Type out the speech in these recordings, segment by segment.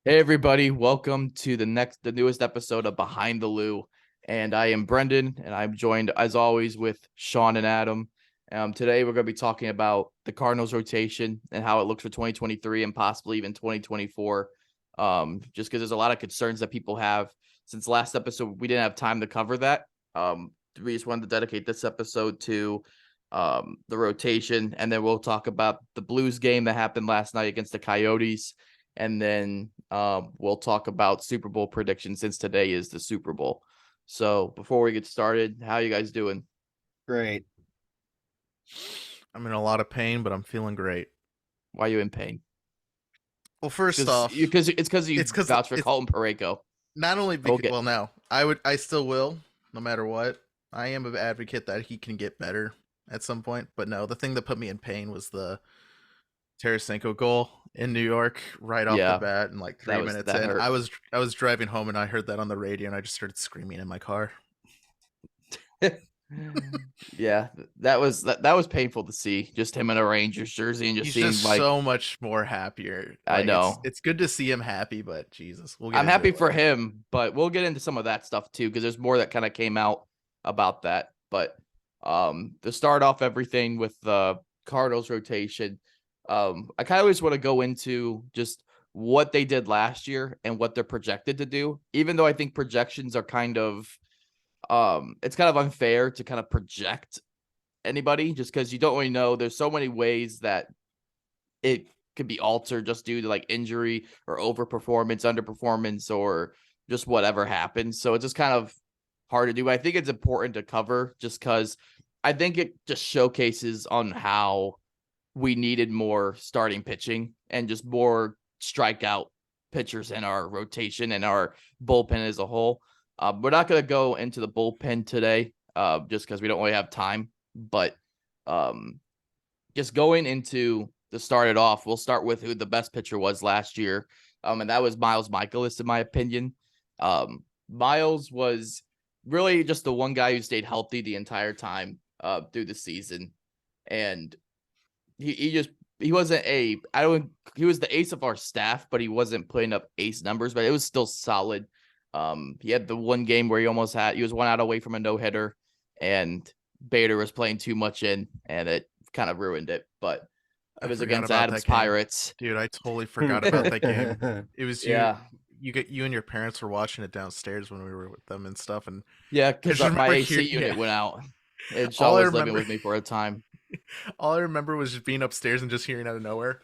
Hey everybody, welcome to the newest episode of Behind the Lou. And I am Brendan, and I'm joined as always with Sean and Adam. Today we're going to be talking about the Cardinals rotation and how it looks for 2023 and possibly even 2024. Just because there's a lot of concerns that people have. Since last episode, we didn't have time to cover that. We just wanted to dedicate this episode to the rotation, and then we'll talk about the Blues game that happened last night against the Coyotes, and then we'll talk about Super Bowl predictions since today is the Super Bowl. So before we get started, how you guys doing? Great. I'm in a lot of pain, but I'm feeling great. Why are you in pain? Well, first Because off, because you it's because vouch for it's Colton Parayko. not only We'll because, get well, no, I still will, no matter what. I am an advocate that he can get better at some point, but no, the thing that put me in pain was the Tarasenko goal in New York right off the yeah, bat, and like 3 minutes that in, hurt. I was driving home and I heard that on the radio, and I just started screaming in my car. Yeah, that was painful to see. Just him in a Rangers jersey and just He's seeing just like so much more happier. I Like it's know. it's good to see him happy, but Jesus, we'll get I'm into happy it for later. him, but we'll get into some of that stuff too because there's more that kind of came out about that. But to start off everything with the Cardinals rotation, I kind of just want to go into just what they did last year and what they're projected to do. Even though I think projections are kind of it's kind of unfair to kind of project anybody just because you don't really know. There's so many ways that it could be altered just due to like injury or overperformance, underperformance, or just whatever happens. So it's just kind of hard to do. I think it's important to cover just because I think it just showcases on how we needed more starting pitching and just more strikeout pitchers in our rotation and our bullpen as a whole. We're not going to go into the bullpen today just because we don't really have time. But um, just going into to start it off, we'll start with who the best pitcher was last year. And that was Miles Michaelis, in my opinion. Miles was really just the one guy who stayed healthy the entire time through the season. And he wasn't a I don't he was the ace of our staff, but he wasn't putting up ace numbers, but it was still solid. He had the one game where he was one out away from a no-hitter, and Bader was playing too much in, and it kind of ruined it. But it I was forgot against about Adams that game. Pirates. Dude, I totally forgot about that game. It was Yeah. you and your parents were watching it downstairs when we were with them and stuff, and Yeah, I because just my remember AC here, unit yeah. went out, and All Sean I was living remember with me for a time. all I remember was just being upstairs and just hearing out of nowhere.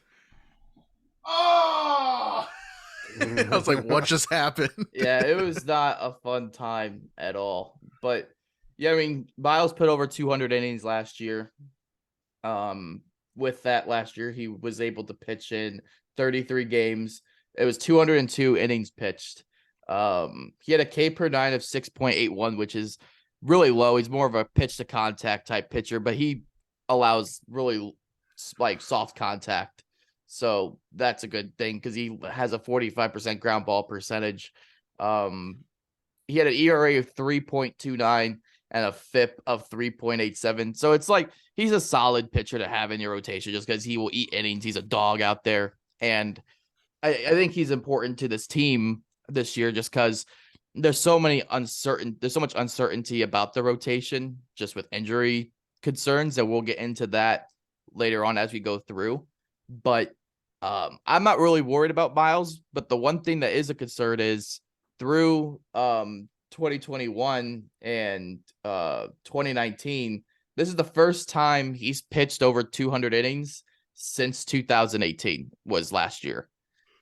Oh! I was like, what just happened? Yeah, it was not a fun time at all. But yeah, I mean, Miles put over 200 innings last year. With that last year, he was able to pitch in 33 games. It was 202 innings pitched. He had a K per nine of 6.81, which is really low. He's more of a pitch to contact type pitcher, but he allows really like soft contact. So that's a good thing because he has a 45% ground ball percentage. Um, he had an ERA of 3.29 and a FIP of 3.87. So it's like he's a solid pitcher to have in your rotation just because he will eat innings. He's a dog out there. And I think he's important to this team this year just because there's so much uncertainty about the rotation just with injury concerns, and we'll get into that later on as we go through. But I'm not really worried about Miles, but the one thing that is a concern is through 2021 and 2019, this is the first time he's pitched over 200 innings since 2018 was last year.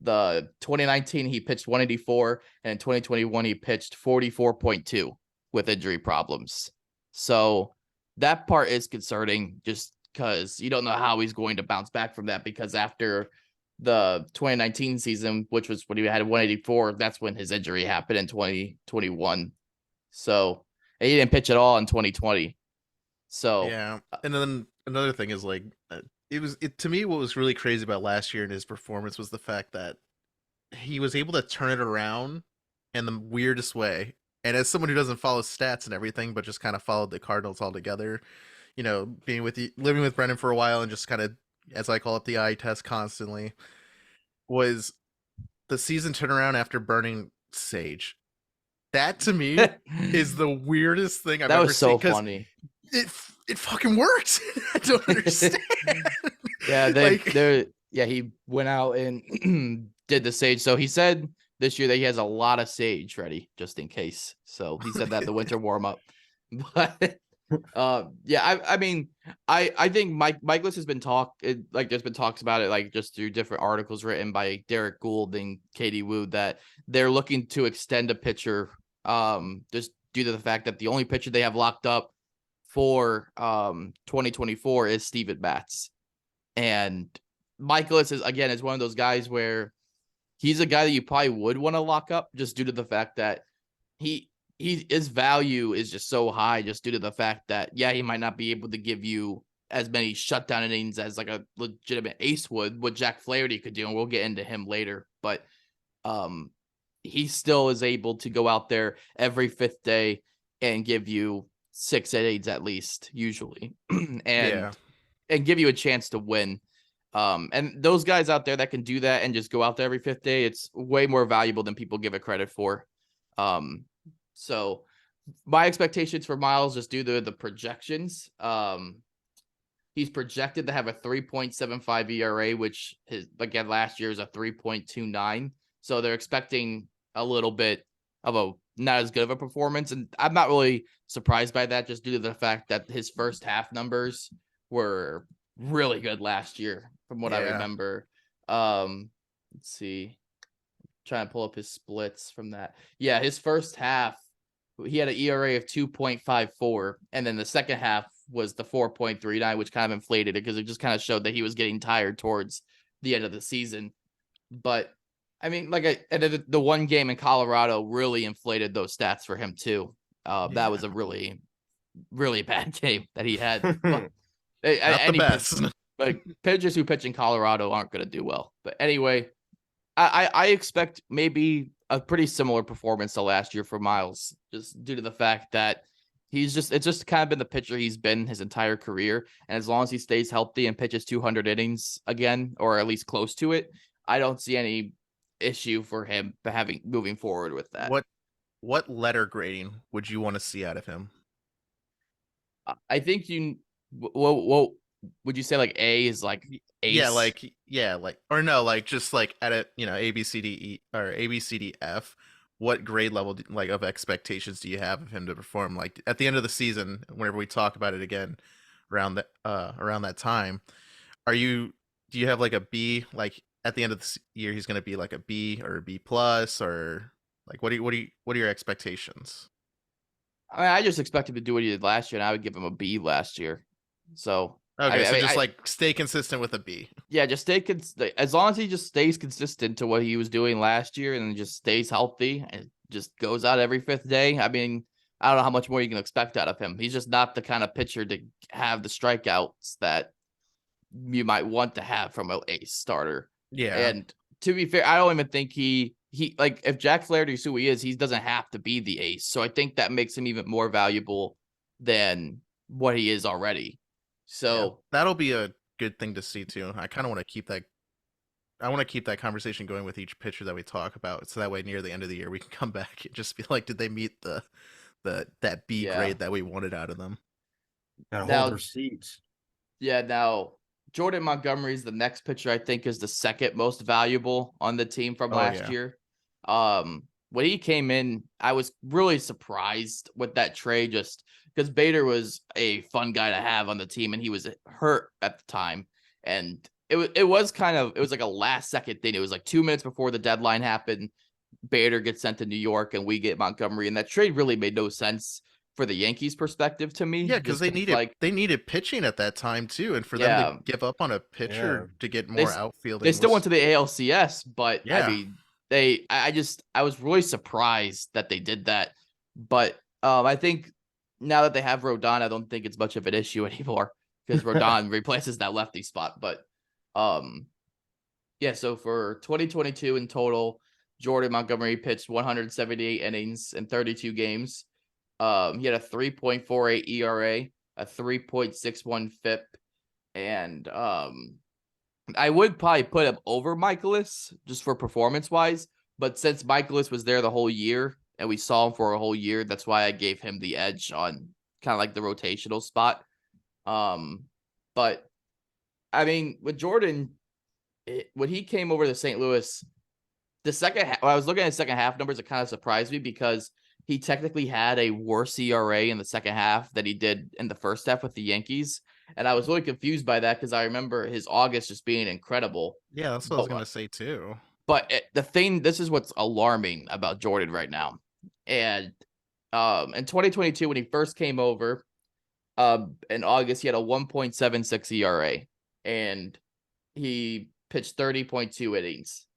The 2019 he pitched 184, and in 2021 he pitched 44.2 with injury problems. So that part is concerning just because you don't know how he's going to bounce back from that, because after the 2019 season, which was when he had 184, that's when his injury happened in 2021. So and he didn't pitch at all in 2020. So Yeah. And then another thing is like it to me what was really crazy about last year and his performance was the fact that he was able to turn it around in the weirdest way. And as someone who doesn't follow stats and everything, but just kind of followed the Cardinals altogether, being with living with Brendan for a while and just kind of, as I call it, the eye test constantly was the season turnaround after burning Sage. That to me is the weirdest thing I've That ever was seen so because funny. it fucking works. I don't understand. Yeah, Like, he went out and did the sage. So he said this year that he has a lot of sage ready just in case. So he said that the winter warm up. But yeah, I mean, I think Michaelis has been like there's been talks about it, like just through different articles written by Derek Gould and Katie Wu, that they're looking to extend a pitcher just due to the fact that the only pitcher they have locked up for 2024 is Steven Matz. And Michaelis is one of those guys where he's a guy that you probably would want to lock up just due to the fact that his value is just so high, just due to the fact that he might not be able to give you as many shutdown innings as like a legitimate ace would, what Jack Flaherty could do, and we'll get into him later. But he still is able to go out there every fifth day and give you 6 innings at least, usually, yeah, and give you a chance to win. And those guys out there that can do that and just go out there every fifth day, it's way more valuable than people give it credit for. So my expectations for Miles, just due to the projections, he's projected to have a 3.75 ERA, which again last year is a 3.29. So they're expecting a little bit of a not as good of a performance, and I'm not really surprised by that, just due to the fact that his first half numbers were really good last year, from what I yeah. remember. Let's see, trying to pull up his splits from that. Yeah, his first half, he had an ERA of 2.54, and then the second half was the 4.39, which kind of inflated it because it just kind of showed that he was getting tired towards the end of the season. But I mean, and the one game in Colorado really inflated those stats for him too. That was a really, really bad game that he had. But Not the best. like pitchers who pitch in Colorado aren't going to do well. But anyway, I expect maybe a pretty similar performance to last year for Miles, just due to the fact that it's just kind of been the pitcher he's been his entire career. And as long as he stays healthy and pitches 200 innings again, or at least close to it, I don't see any issue for him moving forward with that. What letter grading would you want to see out of him? I think what would you say, like A is like ace? Or no, like just like at a A B C D E or A B C D F. What grade level like of expectations do you have of him to perform? Like at the end of the season, whenever we talk about it again, around that time, do you have like a B? Like at the end of the year, he's going to be like a B or a B plus, or like what are your expectations? I mean, I just expect him to do what he did last year, and I would give him a B last year. So Okay, so just I like stay consistent with a B. yeah, just as long as he just stays consistent to what he was doing last year and just stays healthy and just goes out every fifth day. I mean, I don't know how much more you can expect out of him. He's just not the kind of pitcher to have the strikeouts that you might want to have from an ace starter. Yeah, And to be fair, I don't even think he like, if Jack Flaherty's who he is, he doesn't have to be the ace. So I think that makes him even more valuable than what he is already. yeah, So that'll be a good thing to see too. I kind of want to keep that. I want to keep that conversation going with each pitcher that we talk about, so that way near the end of the year we can come back and just be like, did they meet the that B yeah. grade that we wanted out of them? Gotta hold Now, receipts. yeah, now Jordan Montgomery is the next pitcher I think is the second most valuable on the team from Oh last yeah, year. When he came in, I was really surprised with that trade, just because Bader was a fun guy to have on the team and he was hurt at the time. And it was like a last second thing. It was like 2 minutes before the deadline happened. Bader gets sent to New York and we get Montgomery, and that trade really made no sense for the Yankees perspective to me. yeah, because Just like, they needed pitching at that time too, and for them to yeah, give up on a Yeah. pitcher to get they more they outfielding still went was to the ALCS, but I yeah, mean, I was really surprised that they did that. But I think now that they have Rodon, I don't think it's much of an issue anymore because Rodon replaces that lefty spot. But um, yeah, so for 2022 in total, Jordan Montgomery pitched 178 innings in 32 games. He had a 3.48 ERA, a 3.61 FIP, and I would probably put him over Michaelis just for performance wise. But since Michaelis was there the whole year and we saw him for a whole year, that's why I gave him the edge on kind of like the rotational spot. But I mean, with Jordan, when he came over to St. Louis, the second half, when I was looking at second half numbers, it kind of surprised me because he technically had a worse ERA in the second half than he did in the first half with the Yankees. And I was really confused by that because I remember his August just being incredible. Yeah, that's what I was But gonna say too. this is what's alarming about Jordan right now. And in 2022, when he first came over, in August, he had a 1.76 ERA and he pitched 30.2 innings.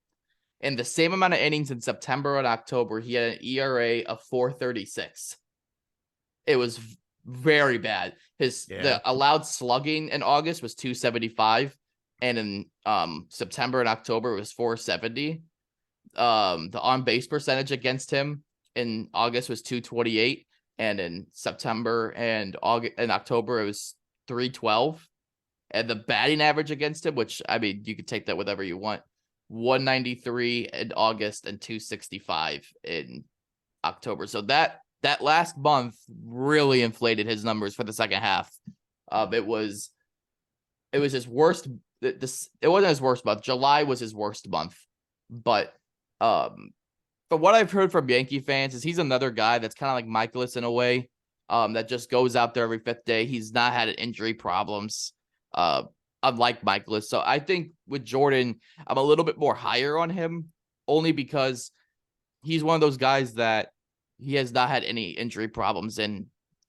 In the same amount of innings in September and October, he had an ERA of 4.36. It was very bad. The allowed slugging in August was 275, and in September and October it was 470. The on base percentage against him in August was 228, and in September and October it was 312. And the batting average against him, which I mean you could take that whatever you want, 193 in August and 265 in October. So that last month really inflated his numbers for the second half. It was his worst. It wasn't his worst month. July was his worst month, but what I've heard from Yankee fans is he's another guy that's kind of like Michaelis in a way, that just goes out there every fifth day. He's not had injury problems, unlike Michaelis. So I think with Jordan, I'm a little bit more higher on him, only because he's one of those guys that he has not had any injury problems in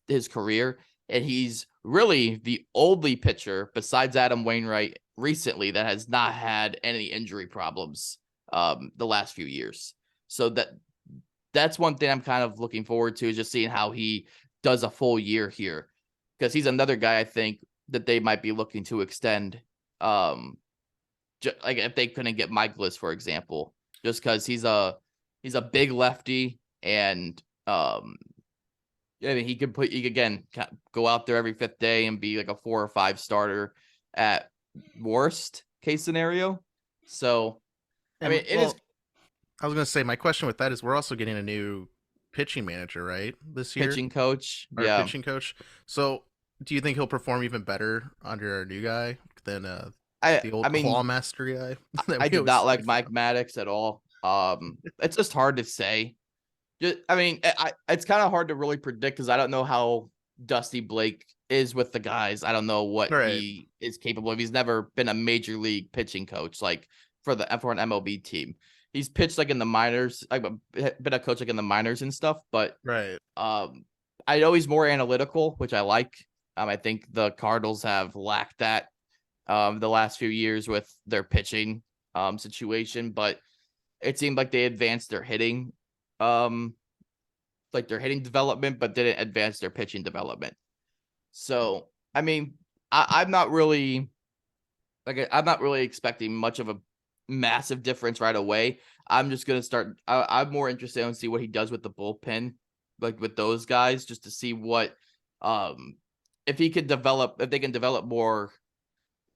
his career. And he's really the only pitcher besides Adam Wainwright recently that has not had any injury problems the last few years. So that's one thing I'm kind of looking forward to, is just seeing how he does a full year here, because he's another guy I think that they might be looking to extend. Like if they couldn't get Michaelis, for example, just because he's a big lefty, and I mean he could again go out there every fifth day and be like a 4 or 5 starter at worst case scenario. So I mean it is. I was gonna say my question with that is we're also getting a new pitching manager, right? This year, Pitching coach, our yeah. pitching coach. So, do you think he'll perform even better under our new guy than the I old mean, claw master guy that I we did always not like make fun Mike of? Maddox at all. It's just hard to say. I mean, it's kind of hard to really predict because I don't know how Dusty Blake is with the guys. I don't know what Right, he is capable of. He's never been a major league pitching coach like for an MLB team. He's pitched like in the minors, like been a coach like in the minors and stuff. But right. I know he's more analytical, which I like. I think the Cardinals have lacked that the last few years with their pitching situation, but it seemed like they advanced their hitting, like their hitting development, but didn't advance their pitching development. So, I mean, I'm not really I'm not really expecting much of a massive difference right away. I'm just gonna start. I'm more interested in see what he does with the bullpen, like with those guys, just to see what, um, if he could develop, if they can develop more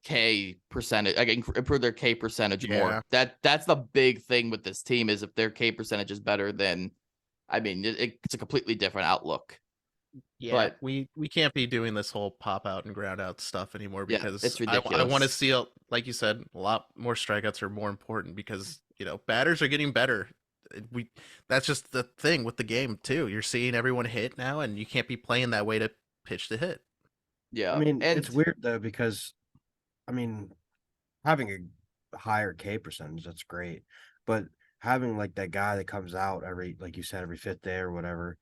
K percentage, like improve their K percentage more. Yeah, That's the big thing with this team, is if their K percentage is better, then I mean it's a completely different outlook. yeah. But We can't be doing this whole pop out and ground out stuff anymore yeah, because it's I want to ridiculous. see like you said, a lot more strikeouts are more important because batters are getting better. We That's just the thing with the game too. You're seeing everyone hit now, and you can't be playing that way to pitch to hit. I Yeah, mean, it's and weird though because I mean, having a higher K percentage, that's great. But having like that guy that comes out every, like you said, every fifth day or whatever,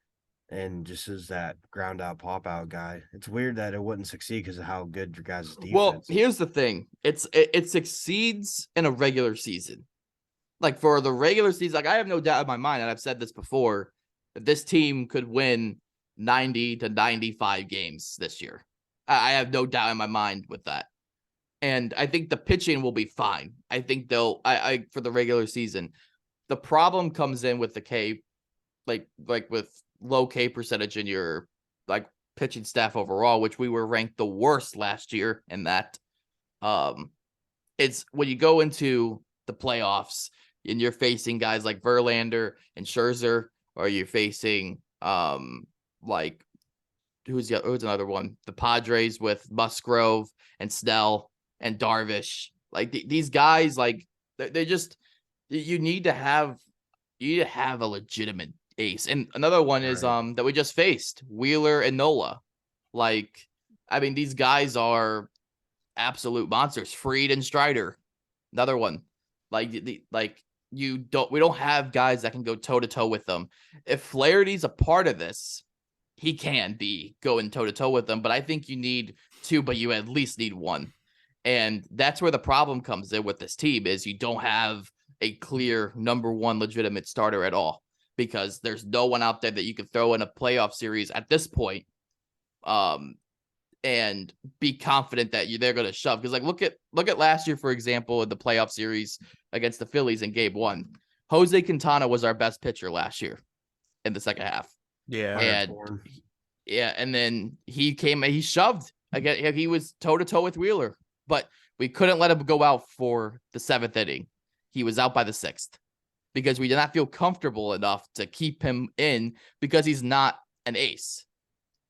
and just is that ground out pop out guy. It's weird that it wouldn't succeed because of how good your guys' well, defense is. here's the thing: it succeeds in a regular season. Like for the regular season, like I have no doubt in my mind, and I've said this before, that this team could win 90 to 95 games this year. I have no doubt in my mind with that. And I think the pitching will be fine. I think I for the regular season. The problem comes in with the K, like with low K percentage in your like pitching staff overall, which we were ranked the worst last year in that. Um, it's when you go into the playoffs and you're facing guys like Verlander and Scherzer, or you're facing like who's another one? The Padres with Musgrove and Snell and Darvish. Like these guys, like they just you need to have a legitimate ace. And another one is Right. that we just faced, Wheeler and Nola. Like, I mean, these guys are absolute monsters. Freed and Strider, another one. Like we don't have guys that can go toe to toe with them. If Flaherty's a part of this, he can be going toe to toe with them, but I think you need two, but you at least need one. And that's where the problem comes in with this team is you don't have a clear number one legitimate starter at all, because there's no one out there that you could throw in a playoff series at this point, and be confident that they're going to shove. Because like look at last year, for example, in the playoff series against the Phillies in Game 1. Jose Quintana was our best pitcher last year in the second half. Yeah. And and then he shoved again. He was toe to toe with Wheeler, but we couldn't let him go out for the 7th inning. He was out by the 6th because we did not feel comfortable enough to keep him in because he's not an ace.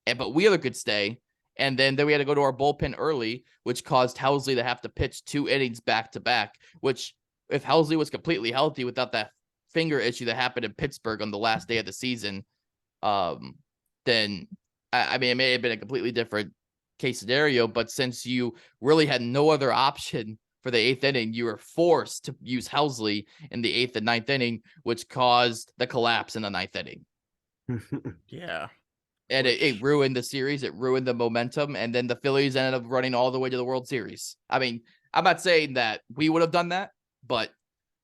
But Wheeler could stay. And then we had to go to our bullpen early, which caused Helsley to have to pitch 2 innings back to back, which if Helsley was completely healthy without that finger issue that happened in Pittsburgh on the last day of the season, then I mean, it may have been a completely different case scenario, but since you really had no other option for the 8th inning, you were forced to use Helsley in the 8th and 9th inning, which caused the collapse in the 9th inning. Yeah. And it ruined the series. It ruined the momentum. And then the Phillies ended up running all the way to the World Series. I mean, I'm not saying that we would have done that, but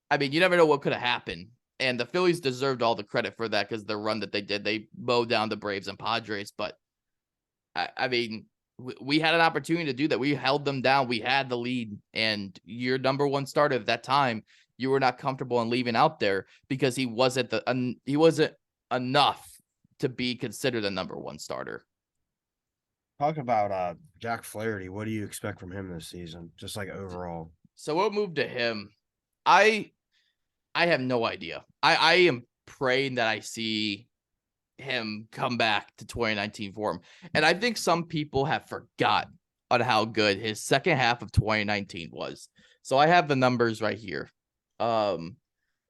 I mean, you never know what could have happened. And the Phillies deserved all the credit for that because the run that they did, they mowed down the Braves and Padres. But I mean, we had an opportunity to do that. We held them down. We had the lead, and your number one starter at that time, you were not comfortable in leaving out there because he wasn't enough to be considered a number one starter. Talk about Jack Flaherty. What do you expect from him this season? Just like overall. So we'll move to him. I have no idea. I am praying that I see him come back to 2019 form. And I think some people have forgot on how good his second half of 2019 was. So I have the numbers right here. In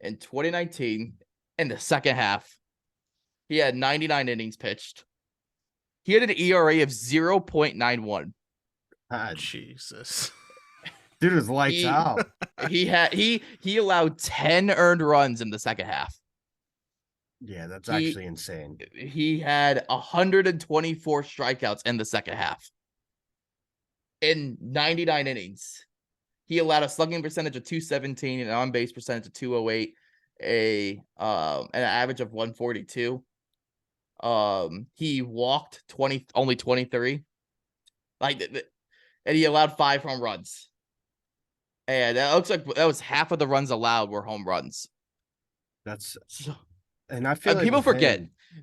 2019, in the second half, he had 99 innings pitched. He had an ERA of 0.91. Jesus. Dude was lights out. He allowed 10 earned runs in the second half. Yeah, that's actually insane. He had 124 strikeouts in the second half. In 99 innings. He allowed a slugging percentage of 217, an on-base percentage of 208, an average of 142. He walked only 23. And he allowed 5 home runs. And it looks like that was half of the runs allowed were home runs. And I feel like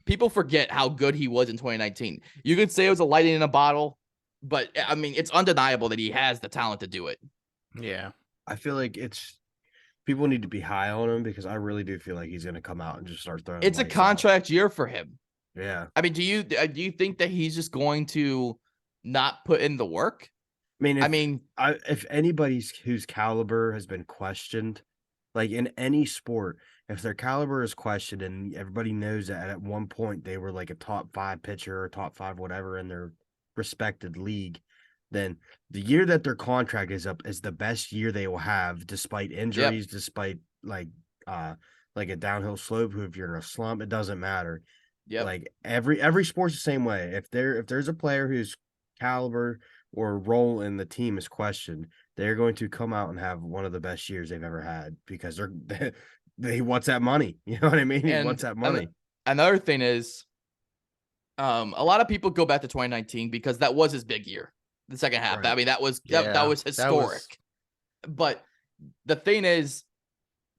people forget how good he was in 2019. You could say it was a lightning in a bottle, but I mean, it's undeniable that he has the talent to do it. Yeah. I feel like people need to be high on him because I really do feel like he's going to come out and just start throwing. It's a contract year for him. Yeah. I mean, do you think that he's just going to not put in the work? If anybody whose caliber has been questioned, like in any sport, if their caliber is questioned and everybody knows that at one point they were like a top 5 pitcher or top 5 whatever in their respected league, then the year that their contract is up is the best year they will have, despite injuries, despite like a downhill slope. If you're in a slump, it doesn't matter. Yeah. Like every sport's the same way. If there's a player whose caliber or role in the team is questioned, they're going to come out and have one of the best years they've ever had because he wants that money. You know what I mean? He wants that money. Another thing is, a lot of people go back to 2019 because that was his big year, the second half. Right. I mean, that was historic. But the thing is,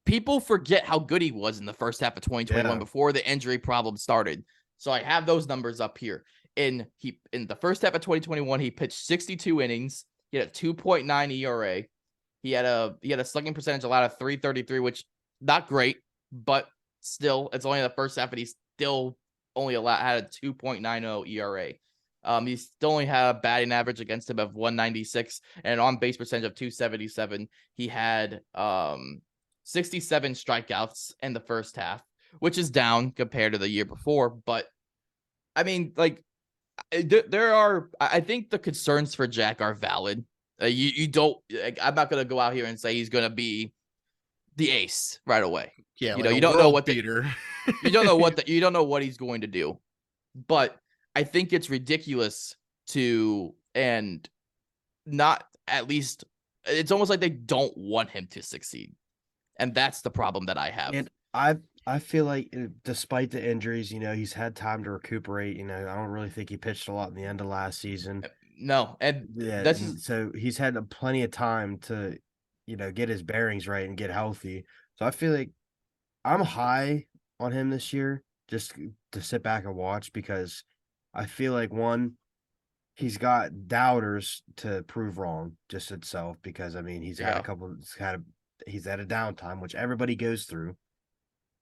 people forget how good he was in the first half of 2021 before the injury problem started. So I have those numbers up here. In the first half of 2021, he pitched 62 innings. He had a 2.9 ERA. He had a slugging percentage allowed of 333, which not great, but still, it's only the first half, and he still only had a 2.90 ERA. He still only had a batting average against him of 196 and an on base percentage of 277. He had 67 strikeouts in the first half, which is down compared to the year before. But I mean, like, I think the concerns for Jack are valid. You don't, like, I'm not going to go out here and say he's going to be the ace right away. Yeah, You like know, a you don't know world what beater. you don't know what he's going to do. But I think it's ridiculous and not at least, it's almost like they don't want him to succeed. And that's the problem that I have. And I feel like despite the injuries, he's had time to recuperate. I don't really think he pitched a lot in the end of last season. No, and Yeah, so he's had plenty of time to, get his bearings right and get healthy. So I feel like I'm high on him this year just to sit back and watch because I feel like one, he's got doubters to prove wrong just itself because I mean he's had he's had a downtime, which everybody goes through.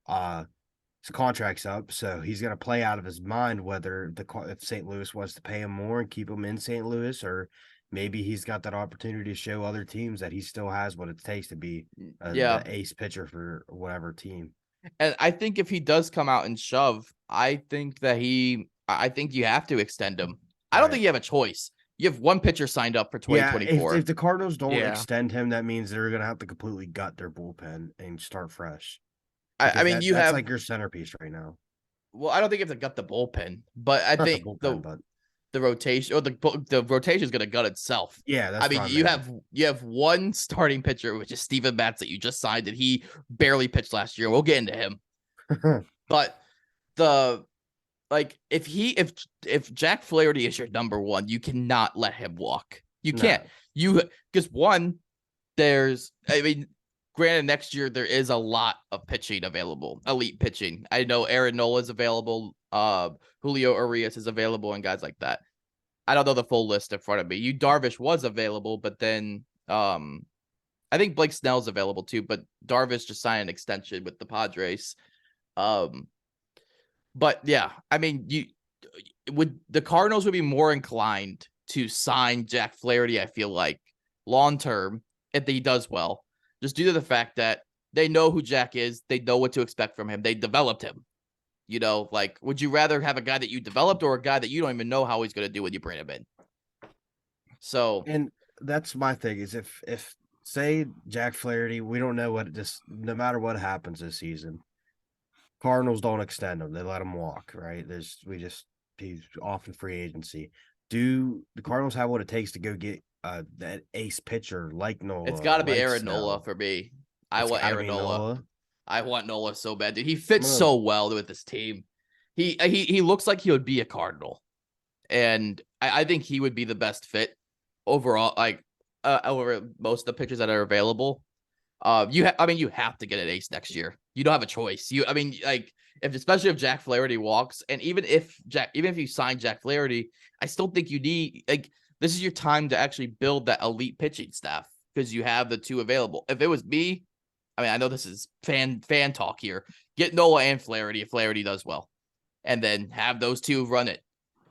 His contract's up, so he's gonna play out of his mind whether if St. Louis wants to pay him more and keep him in St. Louis, or maybe he's got that opportunity to show other teams that he still has what it takes to be the ace pitcher for whatever team. And I think if he does come out and shove, I think you have to extend him. I don't think you have a choice. You have one pitcher signed up for 2024. If the Cardinals don't extend him, that means they're gonna have to completely gut their bullpen and start fresh. I mean, that's like your centerpiece right now. Well, I don't think you have to gut the bullpen, but I think the rotation, or the rotation is going to gut itself. Yeah, that's. I mean, you have one starting pitcher, which is Steven Matz, that you just signed, and he barely pitched last year. We'll get into him, but if Jack Flaherty is your number one, you cannot let him walk. You can't. Because one, granted, next year there is a lot of pitching available, elite pitching. I know Aaron Nola is available, Julio Urias is available, and guys like that. I don't know the full list in front of me. Darvish was available, but then I think Blake Snell's available too, but Darvish just signed an extension with the Padres. But yeah, I mean, the Cardinals would be more inclined to sign Jack Flaherty, I feel like, long term, if he does well. Just due to the fact that they know who Jack is. They know what to expect from him. They developed him. Would you rather have a guy that you developed or a guy that you don't even know how he's going to do when you bring him in? So, and that's my thing is if say Jack Flaherty, we don't know no matter what happens this season, Cardinals don't extend him. They let him walk, right? He's off in free agency. Do the Cardinals have what it takes to go get that ace pitcher like Nola? It's got to be Aaron Nola for me. I want Aaron Nola. I want Nola so bad, dude. He fits so well with this team. He looks like he would be a Cardinal, and I think he would be the best fit overall. Over most of the pitchers that are available. You have to get an ace next year. You don't have a choice. Especially if Jack Flaherty walks, and even if you sign Jack Flaherty, I still think you need this is your time to actually build that elite pitching staff because you have the two available. If it was me, I know this is fan talk here. Get Nola and Flaherty if Flaherty does well, and then have those two run it.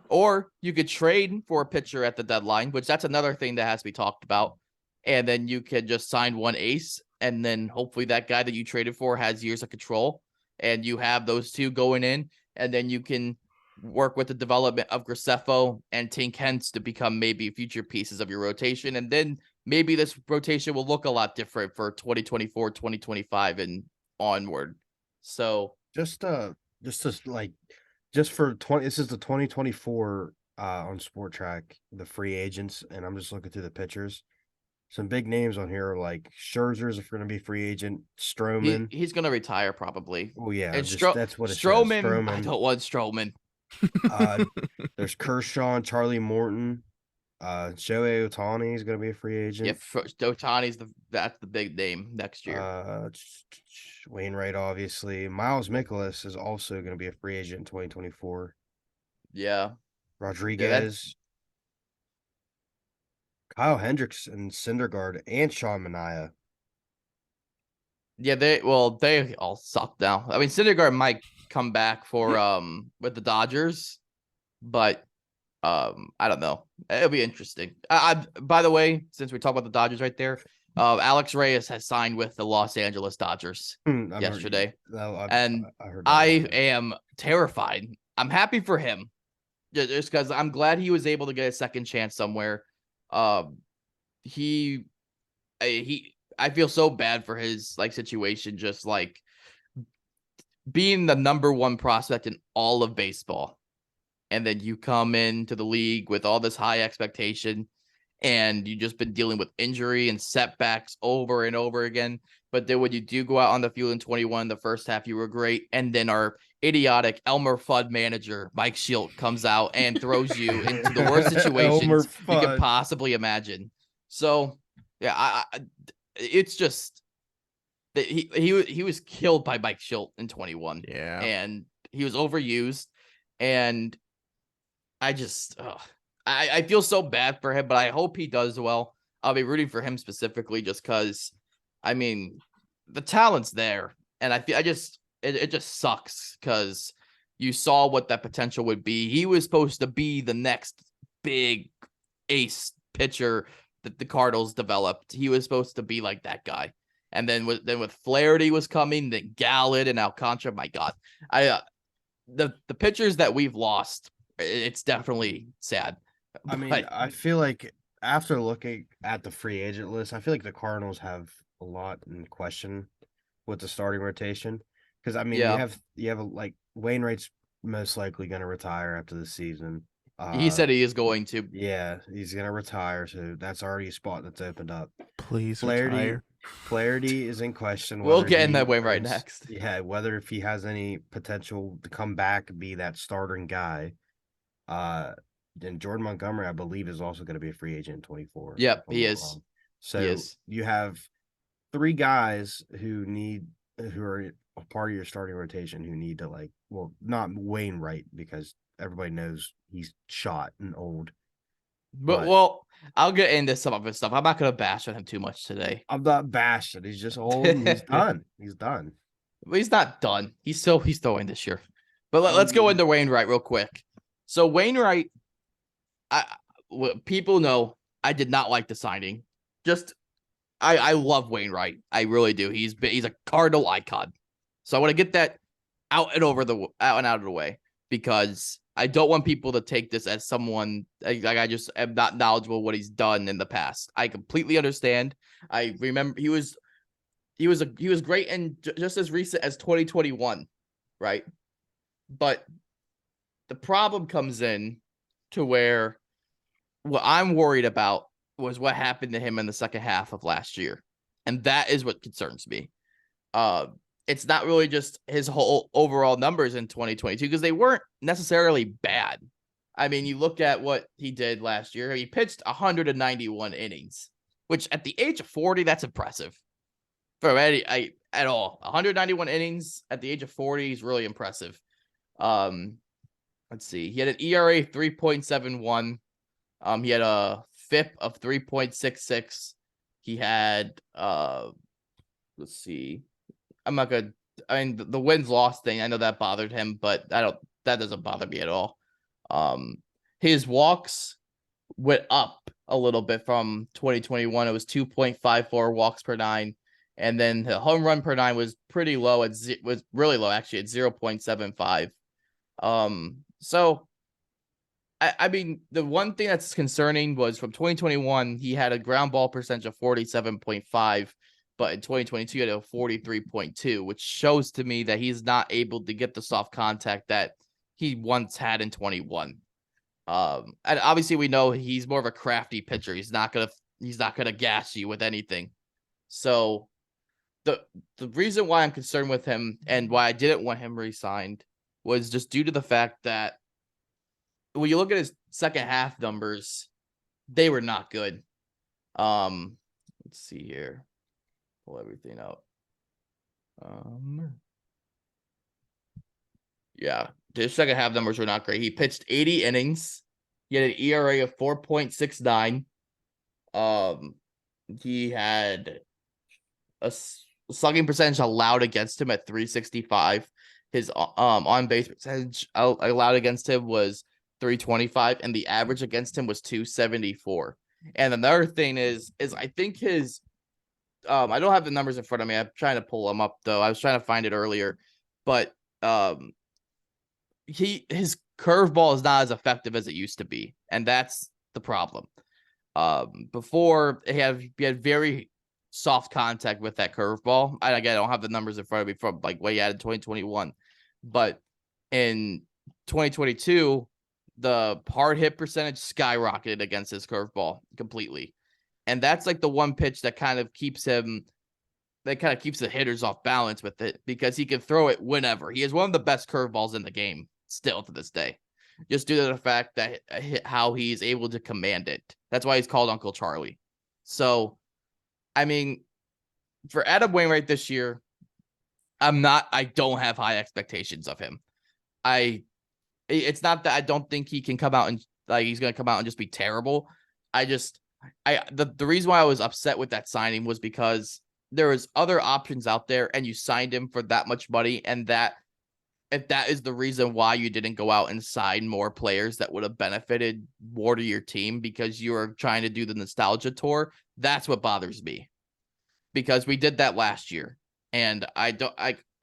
Or you could trade for a pitcher at the deadline, which that's another thing that has to be talked about. And then you could just sign one ace, and then hopefully that guy that you traded for has years of control, and you have those two going in, and then you can work with the development of Graceffo and Tink Hence to become maybe future pieces of your rotation. And then maybe this rotation will look a lot different for 2024, 2025 and onward. So this is the 2024 on Sport Track, the free agents, and I'm just looking through the pitchers. Some big names on here like Scherzer's going to be free agent. Stroman, he's going to retire probably. Oh yeah, and that's what it Stroman, says. Stroman. I don't want Stroman. There's Kershaw, Charlie Morton, Shohei Ohtani is going to be a free agent. Yeah, Ohtani's that's the big name next year. Wainwright, obviously. Miles Mikolas is also going to be a free agent in 2024. Yeah. Rodriguez. Kyle Hendricks and Syndergaard and Sean Manaea. Yeah, they all suck now. I mean, Syndergaard might come back for with the Dodgers, but I don't know. It'll be interesting. By the way, since we talk about the Dodgers right there, Alex Reyes has signed with the Los Angeles Dodgers yesterday, and I heard that I yesterday. am terrified. I'm happy for him, just because I'm glad he was able to get a second chance somewhere. He I feel so bad for his like situation, just like being the number one prospect in all of baseball. And then you come into the league with all this high expectation and you've just been dealing with injury and setbacks over and over again. But then when you do go out on the field in 21, the first half, you were great. And then our idiotic Elmer Fudd manager, Mike Schilt, comes out and throws you into the worst situations you could possibly imagine. So, yeah, it's just that he was killed by Mike Schilt in 21. Yeah. And he was overused. And I just, I feel so bad for him, but I hope he does well. I'll be rooting for him specifically just because, I mean, the talent's there. And it just sucks because you saw what that potential would be. He was supposed to be the next big ace pitcher that the Cardinals developed. He was supposed to be like that guy. And then with Flaherty was coming, then Gallen and Alcantara, my God. The pitchers that we've lost, it's definitely sad. I mean, I feel like after looking at the free agent list, I feel like the Cardinals have a lot in question with the starting rotation. Because I mean, Yeah. you have like Wainwright's most likely going to retire after the season. He said he is going to. Yeah, he's going to retire, so that's already a spot that's opened up. Please Flaherty, retire. Flaherty is in question. We'll get in that way right next. Yeah, whether if he has any potential to come back and be that starting guy. Then Jordan Montgomery, I believe, is also going to be a free agent in 24. Yep, he is. So you have three guys who are a part of your starting rotation who need to not Wainwright because everybody knows he's shot and old. But well, I'll get into some of his stuff. I'm not going to bash on him too much today. I'm not bashing. He's just old and he's done. He's done. But he's not done. He's throwing this year. But let's go into Wainwright real quick. So Wainwright, people know I did not like the signing. I love Wainwright. I really do. He's a Cardinal icon. So I want to get that out and out of the way because I don't want people to take this as someone like I just am not knowledgeable what he's done in the past. I completely understand. I remember he was great in just as recent as 2021, right? But the problem comes in to where what I'm worried about was what happened to him in the second half of last year. And that is what concerns me. It's not really just his whole overall numbers in 2022 because they weren't necessarily bad. I mean, you look at what he did last year. He pitched 191 innings, which at the age of 40, that's impressive. For at all. 191 innings at the age of 40 is really impressive. Let's see. He had an ERA 3.71. He had a FIP of 3.66. He had let's see. The wins loss thing, I know that bothered him, but that doesn't bother me at all. His walks went up a little bit from 2021. It was 2.54 walks per nine. And then the home run per nine was pretty low. Was really low, actually, at 0.75. So, I mean, the one thing that's concerning was from 2021, he had a ground ball percentage of 47.5, but in 2022, he had a 43.2, which shows to me that he's not able to get the soft contact that he once had in 21. And obviously, we know he's more of a crafty pitcher. He's not gonna gas you with anything. So, the reason why I'm concerned with him and why I didn't want him re-signed was just due to the fact that when you look at his second half numbers, they were not good. Let's see here. Pull everything out. Yeah, his second half numbers were not great. He pitched 80 innings. He had an ERA of 4.69. He had slugging percentage allowed against him at 365. His on base percentage allowed against him was 325, and the average against him was 274. And another thing is I think his I don't have the numbers in front of me. I'm trying to pull them up though. I was trying to find it earlier, but his curveball is not as effective as it used to be, and that's the problem. Before he had very soft contact with that curveball. I don't have the numbers in front of me from like what he had in 2021, but in 2022, the hard hit percentage skyrocketed against his curveball completely, and that's like the one pitch that kind of keeps him. That kind of keeps the hitters off balance with it because he can throw it whenever. He is one of the best curveballs in the game still to this day, just due to the fact that how he's able to command it. That's why he's called Uncle Charlie. So, I mean, for Adam Wainwright this year, I don't have high expectations of him. It's not that I don't think he can come out and like he's going to come out and just be terrible. The reason why I was upset with that signing was because there was other options out there and you signed him for that much money. And that if that is the reason why you didn't go out and sign more players that would have benefited more to your team because you were trying to do the nostalgia tour, that's what bothers me. Because we did that last year. And I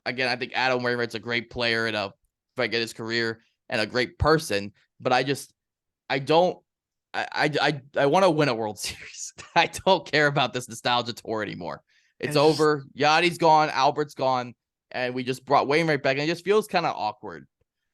think Adam Wainwright's a great player and if I get his career and a great person, but I want to win a World Series. I don't care about this nostalgia tour anymore. It's over. Yachty's gone. Albert's gone. And we just brought Wainwright back. And it just feels kind of awkward.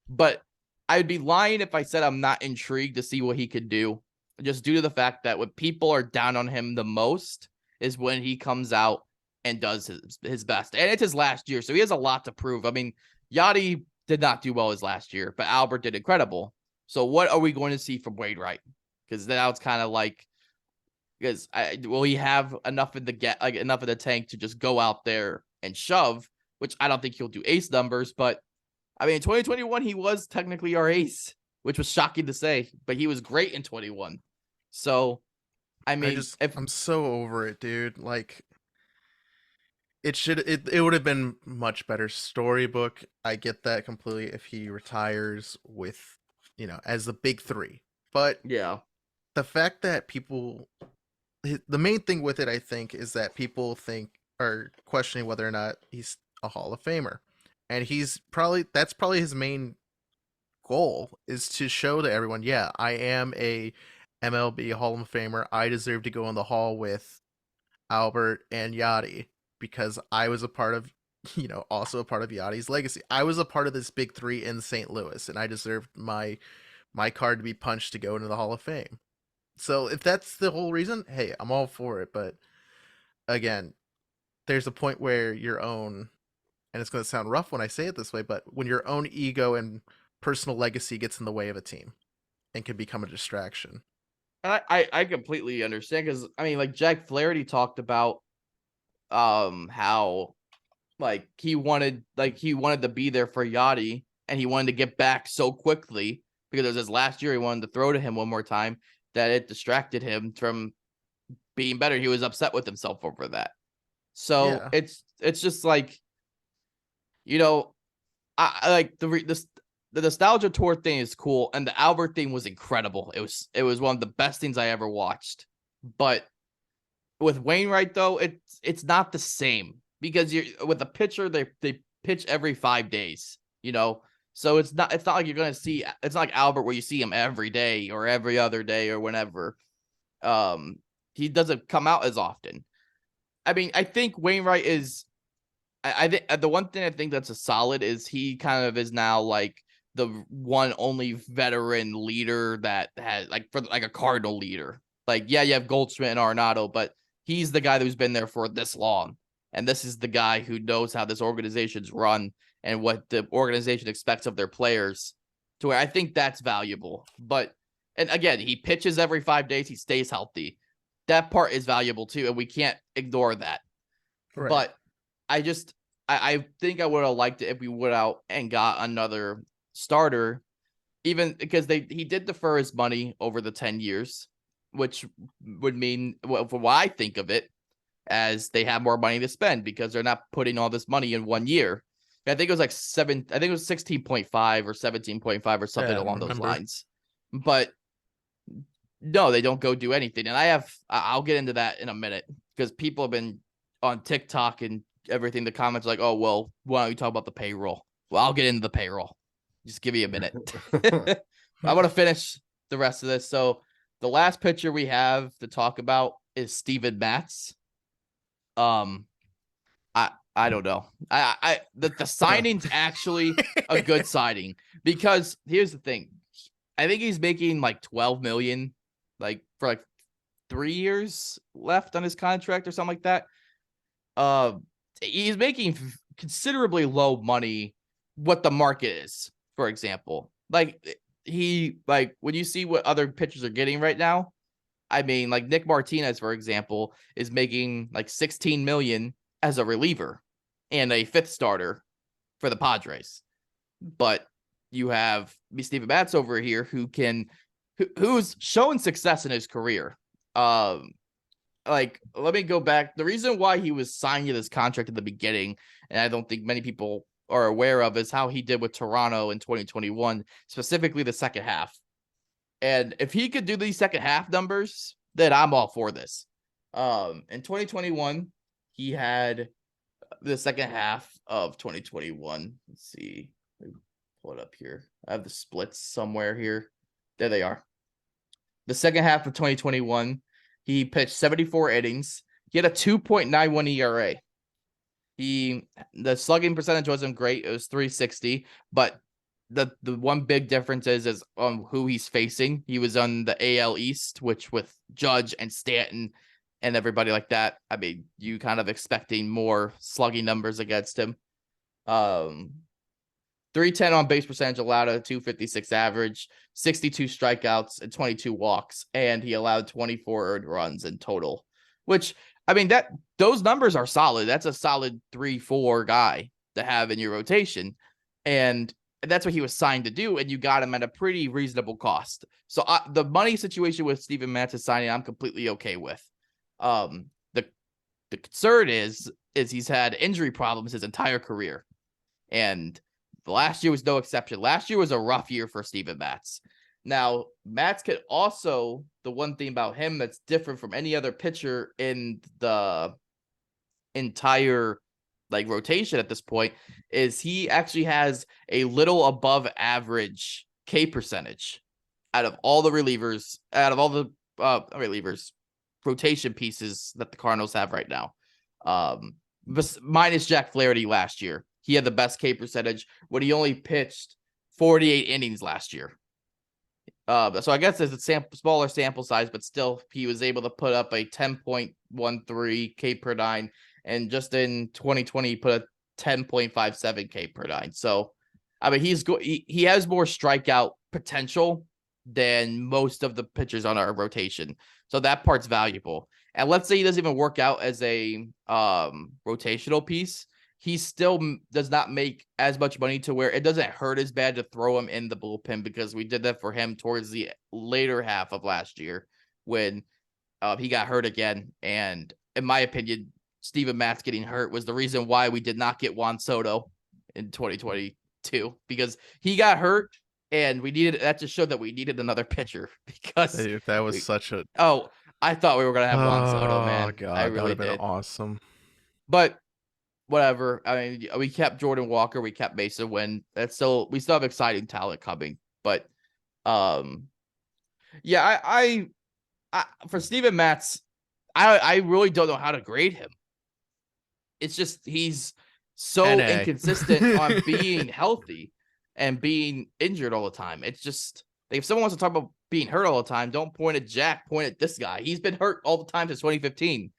But I'd be lying if I said I'm not intrigued to see what he could do. Just due to the fact that when people are down on him the most is when he comes out and does his best. And it's his last year. So he has a lot to prove. I mean, Yachty did not do well his last year, but Albert did incredible. So what are we going to see from Wainwright? Because now it's kind of like, will he have enough in the tank to just go out there and shove? Which I don't think he'll do ace numbers, but I mean, in 2021 he was technically our ace, which was shocking to say, but he was great in 21. So, I mean, I'm so over it, dude. Like, it would have been much better storybook. I get that completely if he retires with, as the big three, but yeah, the fact that the main thing with it, I think, is that people are questioning whether or not he's a Hall of Famer. And that's probably his main goal is to show to everyone, yeah, I am a MLB Hall of Famer. I deserve to go in the Hall with Albert and Yachty because I was a part of, also a part of Yachty's legacy. I was a part of this big three in St. Louis and I deserved my card to be punched to go into the Hall of Fame. So if that's the whole reason, hey, I'm all for it. But again, there's a point where your own, and it's going to sound rough when I say it this way, but when your own ego and personal legacy gets in the way of a team and can become a distraction. I completely understand because I mean, like Jack Flaherty talked about how like he wanted to be there for Yachty and he wanted to get back so quickly because it was his last year. He wanted to throw to him one more time that it distracted him from being better. He was upset with himself over that. So Yeah. it's just like, I like the nostalgia tour thing is cool, and the Albert thing was incredible. It was one of the best things I ever watched. But with Wainwright though, it's not the same because with a pitcher they pitch every 5 days, So it's not like you're gonna see. It's not like Albert where you see him every day or every other day or whenever. He doesn't come out as often. I mean, I think Wainwright is. I think the one thing I think that's a solid is he kind of is now like the one only veteran leader that has like a Cardinal leader. Like, yeah, you have Goldschmidt and Arenado, but he's the guy who's been there for this long. And this is the guy who knows how this organization's run and what the organization expects of their players to where I think that's valuable. And again, he pitches every 5 days. He stays healthy. That part is valuable too. And we can't ignore that. Right. But I think I would have liked it if we went out and got another starter, even because he did defer his money over the 10 years. which would mean, well, for what I think of it, as they have more money to spend because they're not putting all this money in 1 year. I think it was like I think it was 16.5 or 17.5 or something Yeah, I along those remember. lines. But no, they don't go do anything. And I'll get into that in a minute because people have been on TikTok and everything. The comments like, oh, well, why don't you talk about the payroll? Well, I'll get into the payroll. Just give me a minute. I want to finish the rest of this. So the last pitcher we have to talk about is Steven Matz. I don't know. The signing's actually a good signing because here's the thing. I think he's making like 12 million, like for like 3 years left on his contract or something like that. He's making considerably low money what the market is, for example. Like when you see what other pitchers are getting right now, I mean, like Nick Martinez, for example, is making like 16 million as a reliever and a fifth starter for the Padres. But you have Steven Matz over here who's shown success in his career. Like, let me go back. The reason why he was signed to this contract at the beginning, and I don't think many people are aware of, is how he did with Toronto in 2021, specifically the second half. And if he could do these second half numbers, then I'm all for this. In 2021, he had the second half of 2021. Let's see. Let me pull it up here. I have the splits somewhere here. There they are. The second half of 2021, he pitched 74 innings. He had a 2.91 ERA. The slugging percentage wasn't great. It was 360, but the one big difference is on who he's facing. He was on the AL East, which with Judge and Stanton and everybody like that, I mean, you kind of expecting more slugging numbers against him. 310 on base percentage, allowed a 256 average, 62 strikeouts and 22 walks, and he allowed 24 earned runs in total, which, I mean, those numbers are solid. That's a solid 3-4 guy to have in your rotation. And that's what he was signed to do, and you got him at a pretty reasonable cost. So the money situation with Steven Matz's signing, I'm completely okay with. The concern is he's had injury problems his entire career, and the last year was no exception. Last year was a rough year for Steven Matz. Now, Matz could also, the one thing about him that's different from any other pitcher in the entire rotation at this point is he actually has a little above average K percentage out of all the relievers, rotation pieces that the Cardinals have right now. Minus Jack Flaherty last year. He had the best K percentage when he only pitched 48 innings last year. So I guess it's a smaller sample size, but still he was able to put up a 10.13 K per nine. And just in 2020, he put a 10.57 K per nine. So, I mean, he has more strikeout potential than most of the pitchers on our rotation. So that part's valuable. And let's say he doesn't even work out as a rotational piece. He still does not make as much money to where it doesn't hurt as bad to throw him in the bullpen, because we did that for him towards the later half of last year when he got hurt again. And in my opinion, Steven Matz getting hurt was the reason why we did not get Juan Soto in 2022, because he got hurt and that just showed that we needed another pitcher, because that was such a... Oh, I thought we were going to have Juan Soto, man. Oh, God, I really that would have been did. awesome. But whatever. I mean, we kept Jordan Walker, we kept Mason Wynn. We still have exciting talent coming. But yeah, I for Steven Matz, I really don't know how to grade him. It's just he's so NA. inconsistent on being healthy and being injured all the time. It's just, if someone wants to talk about being hurt all the time, don't point at Jack, point at this guy. He's been hurt all the time since 2015.